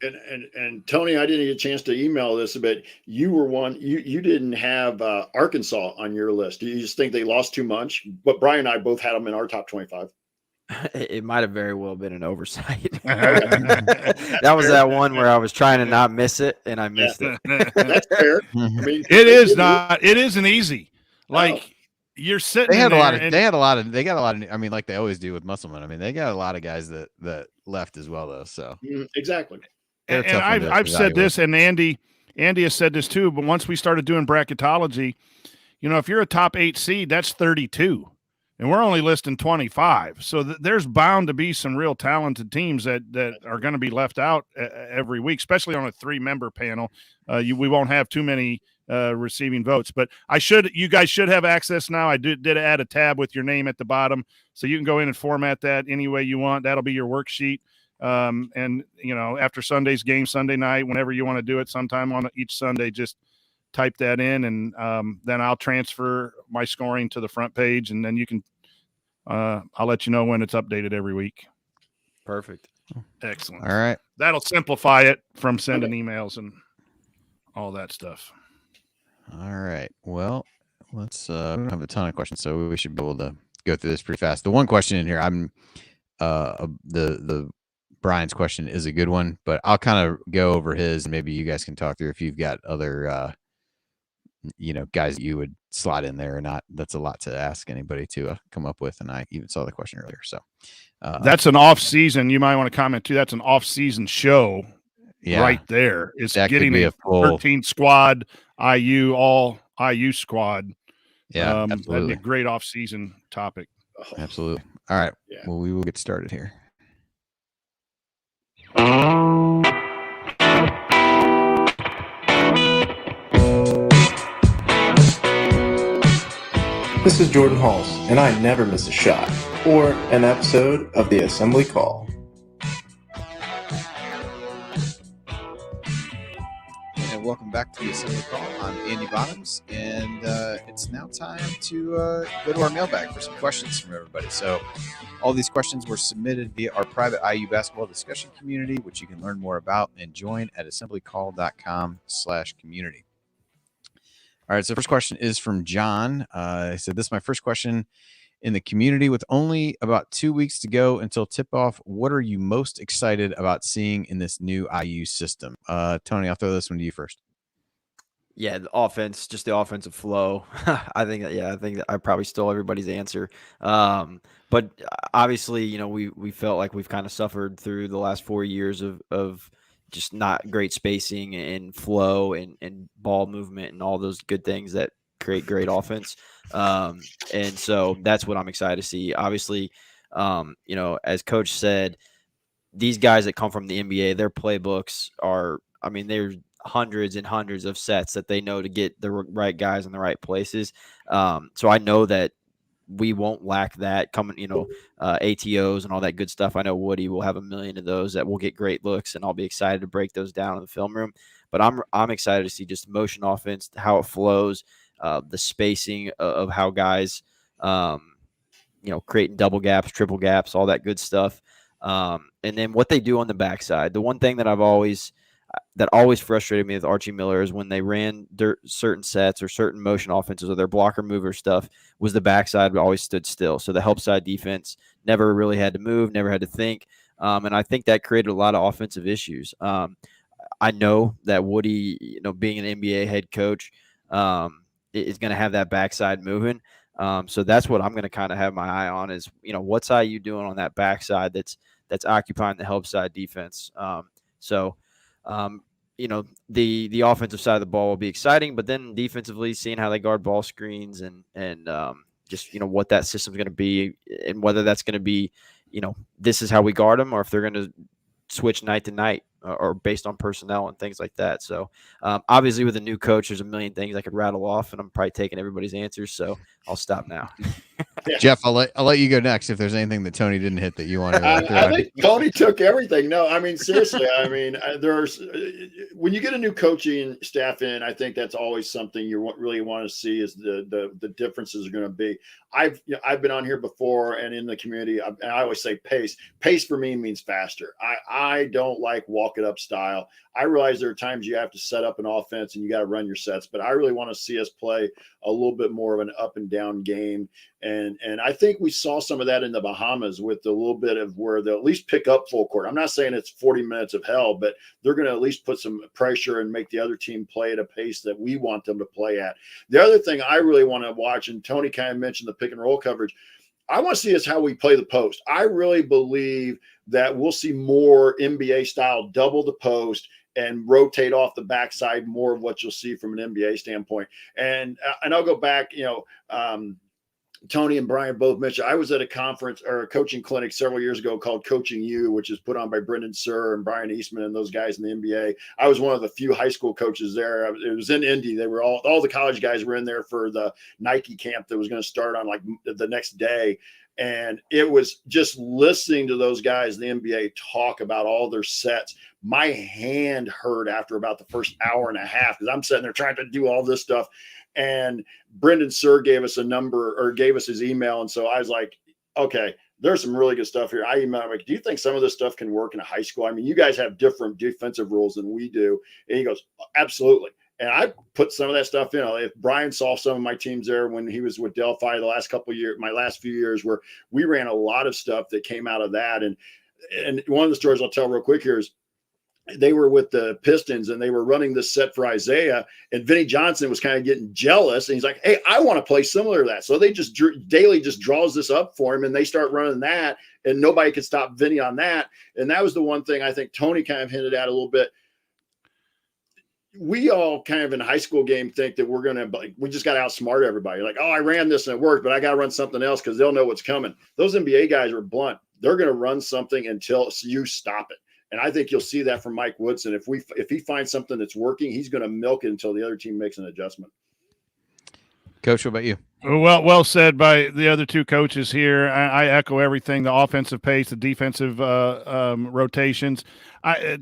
And Tony, I didn't get a chance to email this, but you were one. You didn't have Arkansas on your list. Do you just think they lost too much? But Brian and I both had them in our top 25. It might have very well been an oversight. That was that one where I was trying to not miss it, and I missed it. That's fair. I mean, it isn't easy. Like you're sitting. They got a lot of. I mean, like they always do with Musselman. I mean, they got a lot of guys that left as well, though. So exactly. And I've said this, and Andy has said this too. But once we started doing bracketology, if you're a top 8 seed, that's 32. And we're only listing 25. So there's bound to be some real talented teams that are going to be left out every week, especially on a 3-member panel. We won't have too many receiving votes, but you guys should have access now. I did add a tab with your name at the bottom, so you can go in and format that any way you want. That'll be your worksheet. And after Sunday's game, Sunday night, whenever you want to do it, sometime on each Sunday, just type that in, and then I'll transfer my scoring to the front page, and then you can I'll let you know when it's updated every week. Perfect. Excellent. All right. That'll simplify it from sending emails and all that stuff. All right. Well, let's we don't have a ton of questions, so we should be able to go through this pretty fast. The one question in here, the Brian's question is a good one, but I'll kind of go over his, and maybe you guys can talk through if you've got other guys that you would slot in there or not. That's a lot to ask anybody to come up with, and I even saw the question earlier. So that's an off season. You might want to comment too. That's an off season show. Yeah, right there. It's that getting a full 13 squad, all IU squad. Yeah, absolutely. That'd be a great off season topic. Absolutely. All right. Yeah. Well, we will get started here. This is Jordan Halls, and I never miss a shot or an episode of the Assembly Call. And welcome back to the Assembly Call. I'm Andy Bottoms, and it's now time to go to our mailbag for some questions from everybody. So all these questions were submitted via our private IU basketball discussion community, which you can learn more about and join at assemblycall.com/community. All right, so first question is from John. He said, this is my first question in the community. With only about 2 weeks to go until tip-off, what are you most excited about seeing in this new IU system? Tony, I'll throw this one to you first. Yeah, the offense, just the offensive flow. I think that I probably stole everybody's answer. But obviously, we felt like we've kind of suffered through the last 4 years of just not great spacing and flow and ball movement and all those good things that create great offense. And so that's what I'm excited to see. Obviously, as Coach said, these guys that come from the NBA, their playbooks there's hundreds and hundreds of sets that they know to get the right guys in the right places. So I know that we won't lack that coming, ATOs and all that good stuff. I know Woody will have a million of those that will get great looks, and I'll be excited to break those down in the film room. But I'm excited to see just motion offense, how it flows, the spacing of how guys, creating double gaps, triple gaps, all that good stuff. And then what they do on the backside. The one thing that always frustrated me with Archie Miller is when they ran certain sets or certain motion offenses or their blocker mover stuff was the backside always stood still. So the help side defense never really had to move, never had to think. And I think that created a lot of offensive issues. I know that Woody, being an NBA head coach, is going to have that backside moving. So that's what I'm going to kind of have my eye on is, what's IU doing on that backside that's occupying the help side defense. The offensive side of the ball will be exciting, but then defensively seeing how they guard ball screens and just, what that system's going to be and whether that's going to be, this is how we guard them or if they're going to switch night to night or based on personnel and things like that. So obviously with a new coach, there's a million things I could rattle off and I'm probably taking everybody's answers. So I'll stop now. Jeff, I'll let you go next if there's anything that Tony didn't hit that you want to I think Tony took everything. No, I mean, seriously, I mean, there's when you get a new coaching staff in, I think that's always something you really want to see is the differences are going to be. I've been on here before and in the community, and I always say pace. Pace for me means faster. I don't like walk it up style. I realize there are times you have to set up an offense and you got to run your sets, but I really want to see us play a little bit more of an up and down game. And I think we saw some of that in the Bahamas with a little bit of where they'll at least pick up full court. I'm not saying it's 40 minutes of hell, but they're going to at least put some pressure and make the other team play at a pace that we want them to play at. The other thing I really want to watch, and Tony kind of mentioned the pick and roll coverage, I want to see is how we play the post. I really believe that we'll see more NBA style double the post and rotate off the backside, more of what you'll see from an NBA standpoint. And I'll go back, Tony and Brian both mentioned, I was at a conference or a coaching clinic several years ago called Coaching You, which is put on by Brendan Surr and Brian Eastman and those guys in the NBA. I was one of the few high school coaches there. It was in Indy. They were all the college guys were in there for the Nike camp that was going to start on like the next day. And it was just listening to those guys in the NBA talk about all their sets. My hand hurt after about the first hour and a half because I'm sitting there trying to do all this stuff. And Brendan Surr gave us a number or gave us his email. And so I was like, okay, there's some really good stuff here. I emailed him like, do you think some of this stuff can work in a high school? I mean, you guys have different defensive rules than we do. And he goes, absolutely. And I put some of that stuff in. If Brian saw some of my teams there when he was with Delphi the last couple of years, my last few years, where we ran a lot of stuff that came out of that. And one of the stories I'll tell real quick here is they were with the Pistons and they were running this set for Isaiah, and Vinnie Johnson was kind of getting jealous. And he's like, hey, I want to play similar to that. So they just Daly just draws this up for him and they start running that, and nobody could stop Vinnie on that. And that was the one thing I think Tony kind of hinted at a little bit. We all kind of in a high school game think that we're going to, we just got to outsmart everybody. Like, oh, I ran this and it worked, but I got to run something else because they'll know what's coming. Those NBA guys are blunt. They're going to run something until you stop it. And I think you'll see that from Mike Woodson. If he finds something that's working, he's going to milk it until the other team makes an adjustment. Coach, what about you? Well said by the other two coaches here. I echo everything, the offensive pace, the defensive rotations.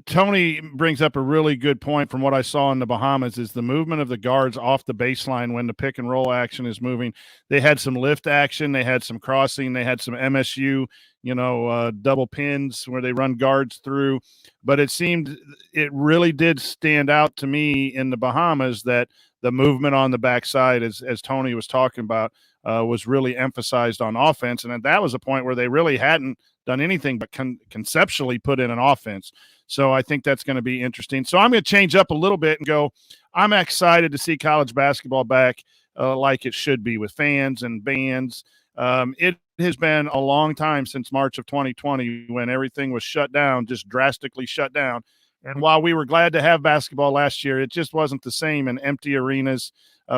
Tony brings up a really good point from what I saw in the Bahamas is the movement of the guards off the baseline when the pick and roll action is moving. They had some lift action. They had some crossing. They had some MSU, double pins where they run guards through. But it really did stand out to me in the Bahamas that the movement on the backside, as Tony was talking about, was really emphasized on offense. And that was a point where they really hadn't done anything but conceptually put in an offense. So I think that's going to be interesting. So I'm going to change up a little bit and go, I'm excited to see college basketball back like it should be with fans and bands. It has been a long time since March of 2020 when everything was shut down, just drastically shut down. And while we were glad to have basketball last year, it just wasn't the same in empty arenas.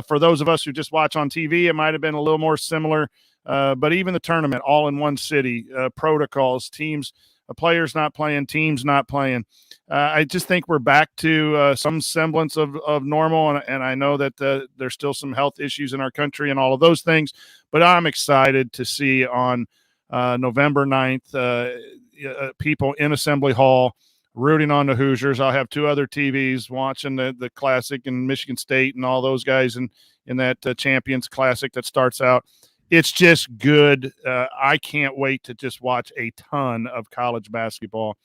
For those of us who just watch on TV, it might have been a little more similar. But even the tournament, all in one city, protocols, teams, players not playing, teams not playing. I just think we're back to some semblance of normal. And I know that there's still some health issues in our country and all of those things. But I'm excited to see on November 9th people in Assembly Hall rooting on the Hoosiers. I'll have two other TVs watching the Classic and Michigan State and all those guys in that Champions Classic that starts out. It's just good. I can't wait to just watch a ton of college basketball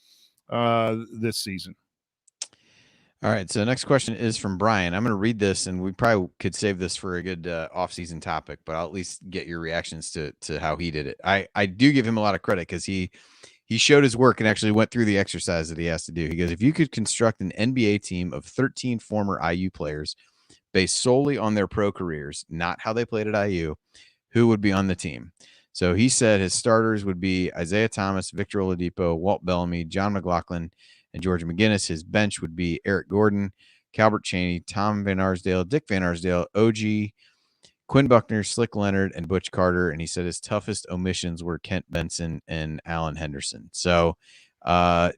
this season. All right, so next question is from Brian. I'm going to read this, and we probably could save this for a good off-season topic, but I'll at least get your reactions to how he did it. I do give him a lot of credit because he showed his work and actually went through the exercise that he has to do. He goes, if you could construct an NBA team of 13 former IU players based solely on their pro careers, not how they played at IU, who would be on the team? So he said his starters would be Isaiah Thomas, Victor Oladipo, Walt Bellamy, John McLaughlin, and George McGinnis. His bench would be Eric Gordon, Calbert Chaney, Tom Van Arsdale, Dick Van Arsdale, OG, Quinn Buckner, Slick Leonard, and Butch Carter. And he said his toughest omissions were Kent Benson and Alan Henderson. So,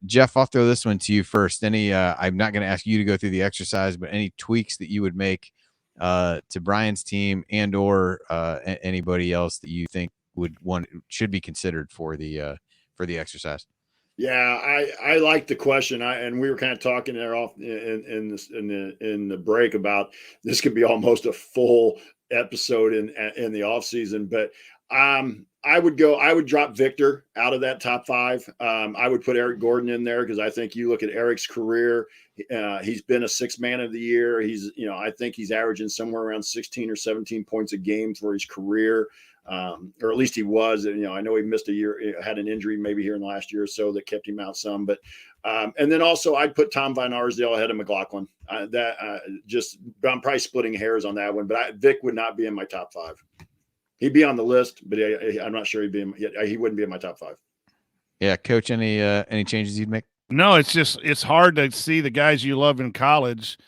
Jeff, I'll throw this one to you first. I'm not going to ask you to go through the exercise, but any tweaks that you would make to Brian's team and or anybody else that you think should be considered for the exercise. Yeah, I like the question. And we were kind of talking there off in the break about this could be almost a full episode in the off season, but I would drop Victor out of that top 5. I would put Eric Gordon in there because I think you look at Eric's career. He's been a 6th man of the year. I think he's averaging somewhere around 16 or 17 points a game for his career. Or at least he was. I know he missed a year, had an injury maybe here in the last year or so that kept him out some. But and then also I'd put Tom Van Arsdale ahead of McLaughlin. I'm probably splitting hairs on that one, but Vic would not be in my top 5. He'd be on the list, but I'm not sure he wouldn't be in my top 5. Yeah, Coach, any changes you'd make? No, it's hard to see the guys you love in college,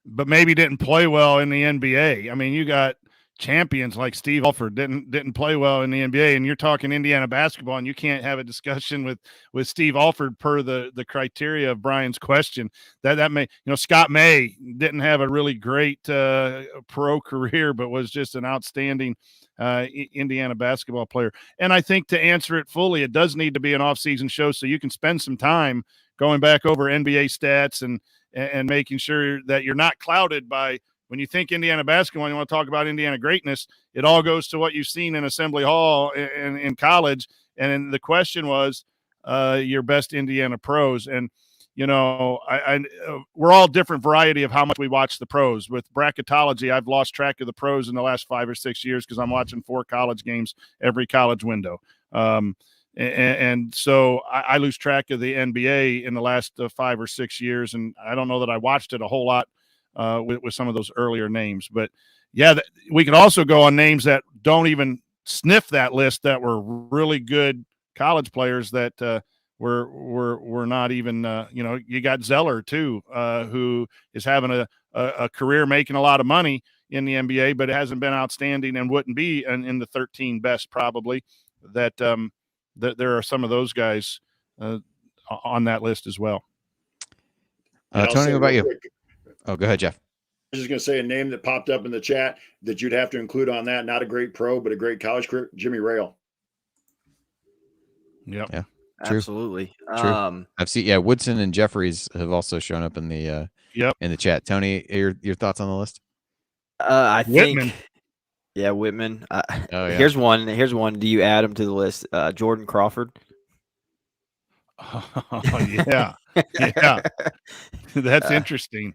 but maybe didn't play well in the NBA. I mean, you got champions like Steve Alford didn't play well in the NBA, and you're talking Indiana basketball, and you can't have a discussion with Steve Alford per the criteria of Brian's question. That may, Scott May didn't have a really great pro career, but was just an outstanding Indiana basketball player. And I think to answer it fully, it does need to be an off-season show so you can spend some time going back over NBA stats and making sure that you're not clouded by, when you think Indiana basketball, you want to talk about Indiana greatness, it all goes to what you've seen in Assembly Hall in college. And the question was your best Indiana pros. And, we're all different variety of how much we watch the pros. With bracketology, I've lost track of the pros in the last 5 or 6 years because I'm watching 4 college games every college window. And so I lose track of the NBA in the last 5 or 6 years. And I don't know that I watched it a whole lot with some of those earlier names. But, yeah, we could also go on names that don't even sniff that list that were really good college players that were not even you got Zeller, too, who is having a career making a lot of money in the NBA, but it hasn't been outstanding and wouldn't be in the 13 best probably. That there are some of those guys on that list as well. Tony, what about you? Oh, go ahead, Jeff. I was just going to say a name that popped up in the chat that you'd have to include on that. Not a great pro, but a great college career. Jimmy Rail. Yep. Yeah. True. Absolutely. True. I've seen. Woodson and Jeffries have also shown up in the in the chat. Tony, your thoughts on the list? I Whitman. think. Yeah, Whitman. Yeah. Here's one. Do you add him to the list? Jordan Crawford. Oh, yeah. Yeah. That's interesting.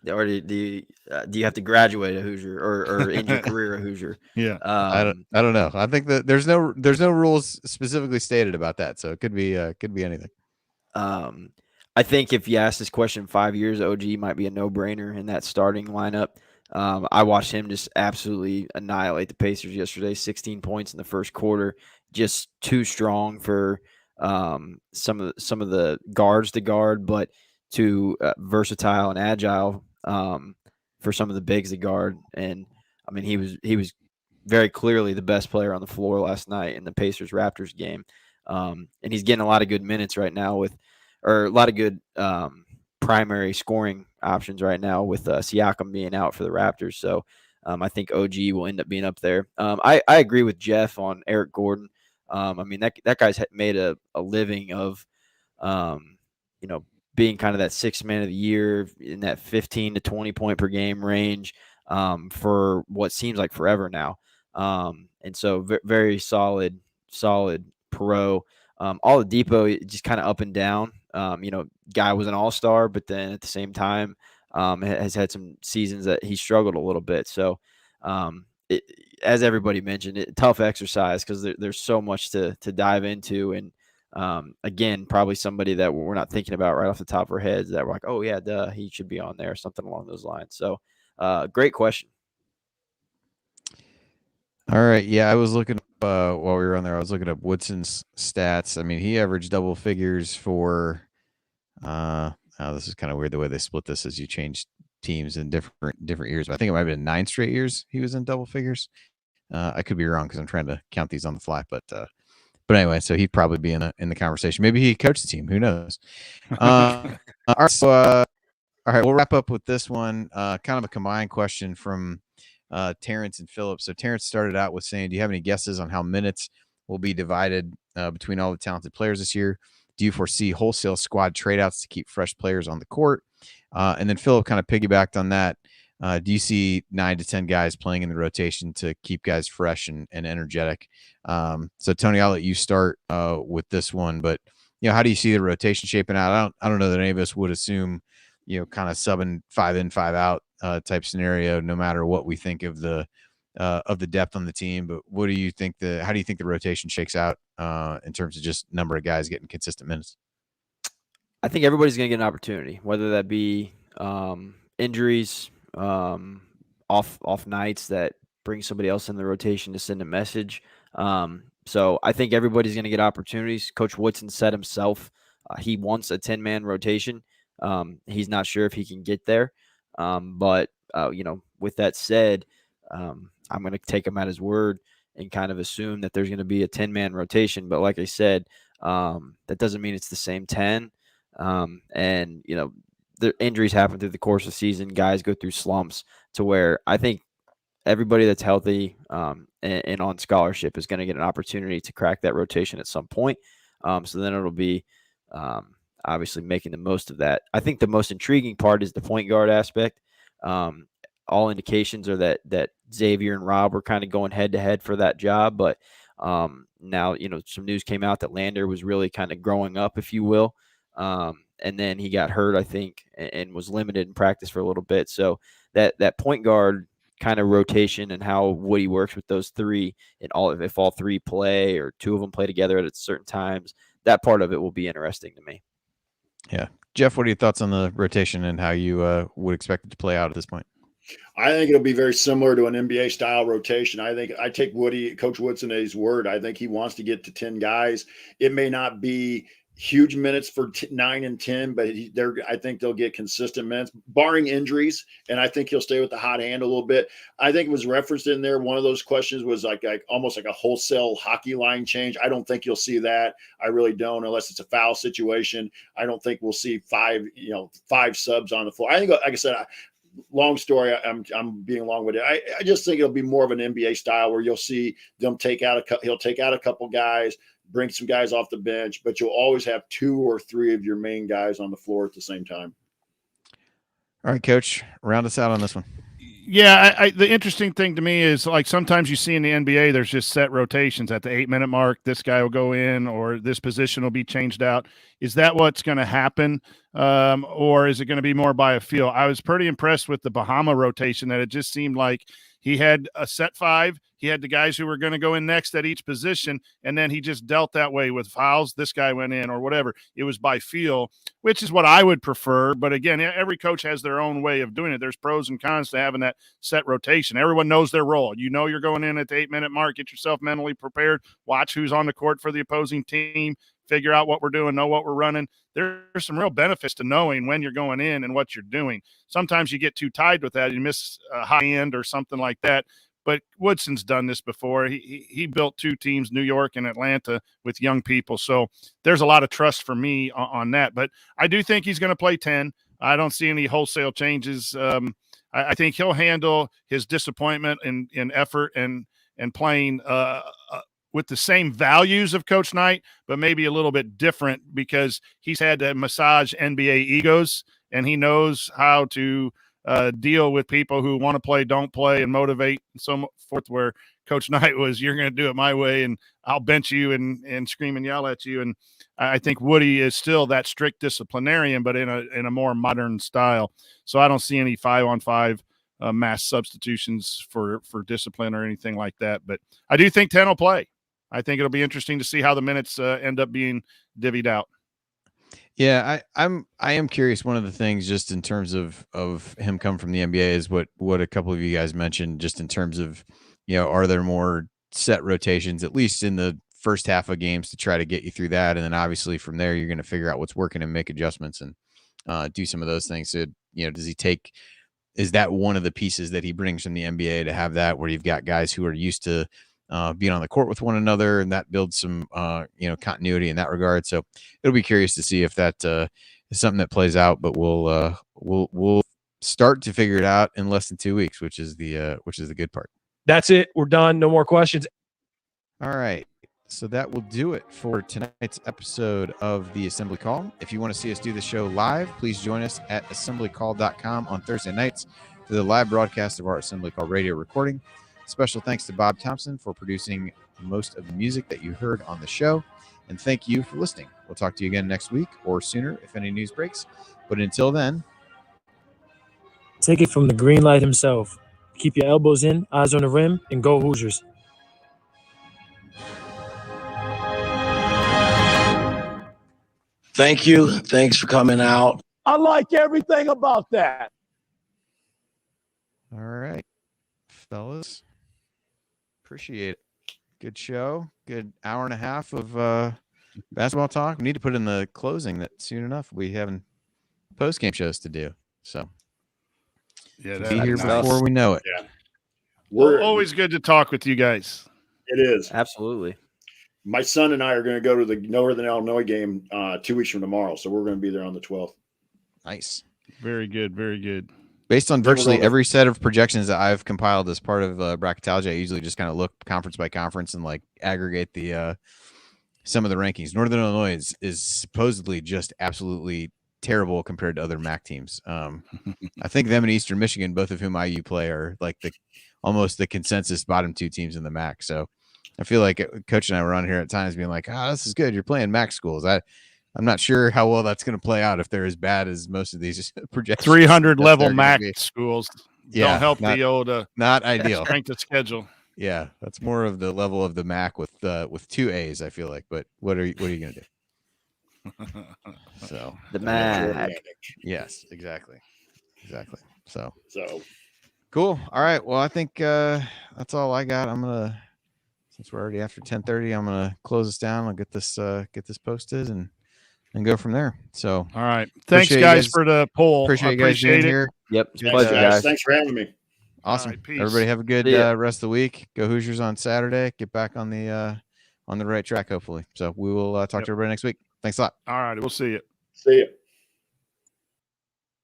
Or do you have to graduate a Hoosier or in your career a Hoosier? Yeah. I don't know. I think that there's no rules specifically stated about that, so it could be anything. I think if you ask this question 5 years, OG might be a no-brainer in that starting lineup. I watched him just absolutely annihilate the Pacers yesterday. 16 points in the first quarter, just too strong for some of the guards to guard, but too versatile and agile for some of the bigs to guard. And I mean, he was very clearly the best player on the floor last night in the Pacers Raptors game. And he's getting a lot of good minutes right now or a lot of good primary scoring options right now with Siakam being out for the Raptors. So I think OG will end up being up there. I agree with Jeff on Eric Gordon. I mean, that guy's made a living of, being kind of that 6th man of the year in that 15 to 20 point per game range for what seems like forever now. And so very solid pro. Oladipo just kind of up and down. Guy was an all-star, but then at the same time has had some seasons that he struggled a little bit. So as everybody mentioned, tough exercise because there's so much to dive into. And again, probably somebody that we're not thinking about right off the top of our heads that we're like, oh yeah, duh, he should be on there, something along those lines. So great question. All right. Yeah, I was looking up while we were on there. I was looking up Woodson's stats. I mean, he averaged double figures for. This is kind of weird the way they split this as you change teams in different years. But I think it might have been 9 straight years he was in double figures. I could be wrong because I'm trying to count these on the fly. But anyway, so he'd probably be in the conversation. Maybe he coached the team. Who knows? All right. So all right, we'll wrap up with this one. Kind of a combined question from Terrence and Philip. So Terrence started out with saying, do you have any guesses on how minutes will be divided between all the talented players this year? Do you foresee wholesale squad tradeouts to keep fresh players on the court? And then Philip kind of piggybacked on that. Do you see 9 to 10 guys playing in the rotation to keep guys fresh and energetic? So Tony, I'll let you start with this one, but how do you see the rotation shaping out? I don't know that any of us would assume, kind of subbing 5 in, 5 out type scenario, no matter what we think of the depth on the team. But what do you think how do you think the rotation shakes out in terms of just number of guys getting consistent minutes? I think everybody's going to get an opportunity, whether that be injuries, off nights that bring somebody else in the rotation to send a message. So I think everybody's going to get opportunities. Coach Woodson said himself he wants a 10-man rotation. He's not sure if he can get there. But with that said, I'm going to take him at his word and kind of assume that there's going to be a 10-man rotation. But like I said, that doesn't mean it's the same 10. And the injuries happen through the course of the season. Guys go through slumps to where I think everybody that's healthy and on scholarship is going to get an opportunity to crack that rotation at some point. So then it'll be obviously making the most of that. I think the most intriguing part is the point guard aspect. All indications are that Xavier and Rob were kind of going head to head for that job. But now, some news came out that Lander was really kind of growing up, if you will. And then he got hurt, I think, and was limited in practice for a little bit. So that point guard kind of rotation and how Woody works with those three, and if all three play or two of them play together at certain times, that part of it will be interesting to me. Yeah. Jeff, what are your thoughts on the rotation and how you would expect it to play out at this point? I think it'll be very similar to an NBA style rotation. I think I take Coach Woodson at his word. I think he wants to get to 10 guys. It may not be huge minutes for 9 and 10, but I think they'll get consistent minutes, barring injuries. And I think he'll stay with the hot hand a little bit. I think it was referenced in there. One of those questions was like almost like a wholesale hockey line change. I don't think you'll see that. I really don't, unless it's a foul situation. I don't think we'll see five subs on the floor. I think, like I said, long story. I'm being long with it. I just think it'll be more of an NBA style where you'll see them he'll take out a couple guys, bring some guys off the bench, but you'll always have 2 or 3 of your main guys on the floor at the same time. All right, Coach, round us out on this one. Yeah, the interesting thing to me is, like, sometimes you see in the NBA, there's just set rotations at the 8-minute mark. This guy will go in, or this position will be changed out. Is that what's going to happen, or is it going to be more by a feel? I was pretty impressed with the Bahama rotation, that it just seemed like he had a set 5. He had the guys who were going to go in next at each position, and then he just dealt that way with fouls. This guy went in or whatever. It was by feel, which is what I would prefer. But again, every coach has their own way of doing it. There's pros and cons to having that set rotation. Everyone knows their role. You're going in at the 8-minute mark. Get yourself mentally prepared. Watch who's on the court for the opposing team. Figure out what we're doing, know what we're running. There's some real benefits to knowing when you're going in and what you're doing. Sometimes you get too tied with that. You miss a high end or something like that. But Woodson's done this before. He built 2 teams, New York and Atlanta, with young people. So there's a lot of trust for me on that. But I do think he's going to play 10. I don't see any wholesale changes. I think he'll handle his disappointment in effort and playing with the same values of Coach Knight, but maybe a little bit different, because he's had to massage NBA egos, and he knows how to deal with people who want to play, don't play, and motivate and so forth, where Coach Knight was, you're going to do it my way and I'll bench you and scream and yell at you. And I think Woody is still that strict disciplinarian, but in a more modern style. So I don't see any 5-on-5 mass substitutions for discipline or anything like that. But I do think 10 will play. I think it'll be interesting to see how the minutes end up being divvied out. Yeah, I am curious. One of the things, just in terms of him coming from the NBA, is what a couple of you guys mentioned, just in terms of, are there more set rotations, at least in the first half of games, to try to get you through that, and then obviously from there you're going to figure out what's working and make adjustments and do some of those things. So is that one of the pieces that he brings from the NBA, to have that, where you've got guys who are used to being on the court with one another, and that builds some continuity in that regard. So it'll be curious to see if that is something that plays out, but we'll start to figure it out in less than 2 weeks, which is the good part. That's it. We're done. No more questions. All right. So that will do it for tonight's episode of the Assembly Call. If you want to see us do the show live, please join us at assemblycall.com on Thursday nights for the live broadcast of our Assembly Call radio recording. Special thanks to Bob Thompson for producing most of the music that you heard on the show. And thank you for listening. We'll talk to you again next week or sooner if any news breaks. But until then, take it from the green light himself. Keep your elbows in, eyes on the rim, and go Hoosiers. Thank you. Thanks for coming out. I like everything about that. all right, fellas. Appreciate it. Good show. Good hour and a half of basketball talk. We need to put in the closing that soon enough. We have post-game shows to do. So yeah, be here before we know it. Yeah. We're always good to talk with you guys. It is. Absolutely. My son and I are going to go to the Northern Illinois game 2 weeks from tomorrow, so we're going to be there on the 12th. Nice. Very good. Very good. Based on virtually every set of projections that I've compiled as part of bracketology, I usually just kind of look conference by conference and like aggregate the some of the rankings. Northern Illinois is supposedly just absolutely terrible compared to other MAC teams. I think them and Eastern Michigan, both of whom IU play, are like almost the consensus bottom two teams in the MAC. So I feel like Coach and I were on here at times being like, this is good. You're playing MAC schools. I'm not sure how well that's going to play out if they're as bad as most of these projections. 300 level MAC schools don't help not, the old not ideal strength of schedule. Yeah, that's more of the level of the MAC with 2 A's, I feel like. But what are you going to do? So the MAC. Yes, exactly. So cool. All right. Well, I think that's all I got. I'm gonna, since we're already after 10:30, I'm gonna close this down. I'll get this posted and go from there. So all right. Thanks guys for the poll. Appreciate you guys being here. Yep. Thanks, pleasure, guys. Thanks for having me. Awesome. Right, everybody have a good rest of the week. Go Hoosiers on Saturday. Get back on the right track, hopefully. So we will talk to everybody next week. Thanks a lot. All right. We'll see you. See you.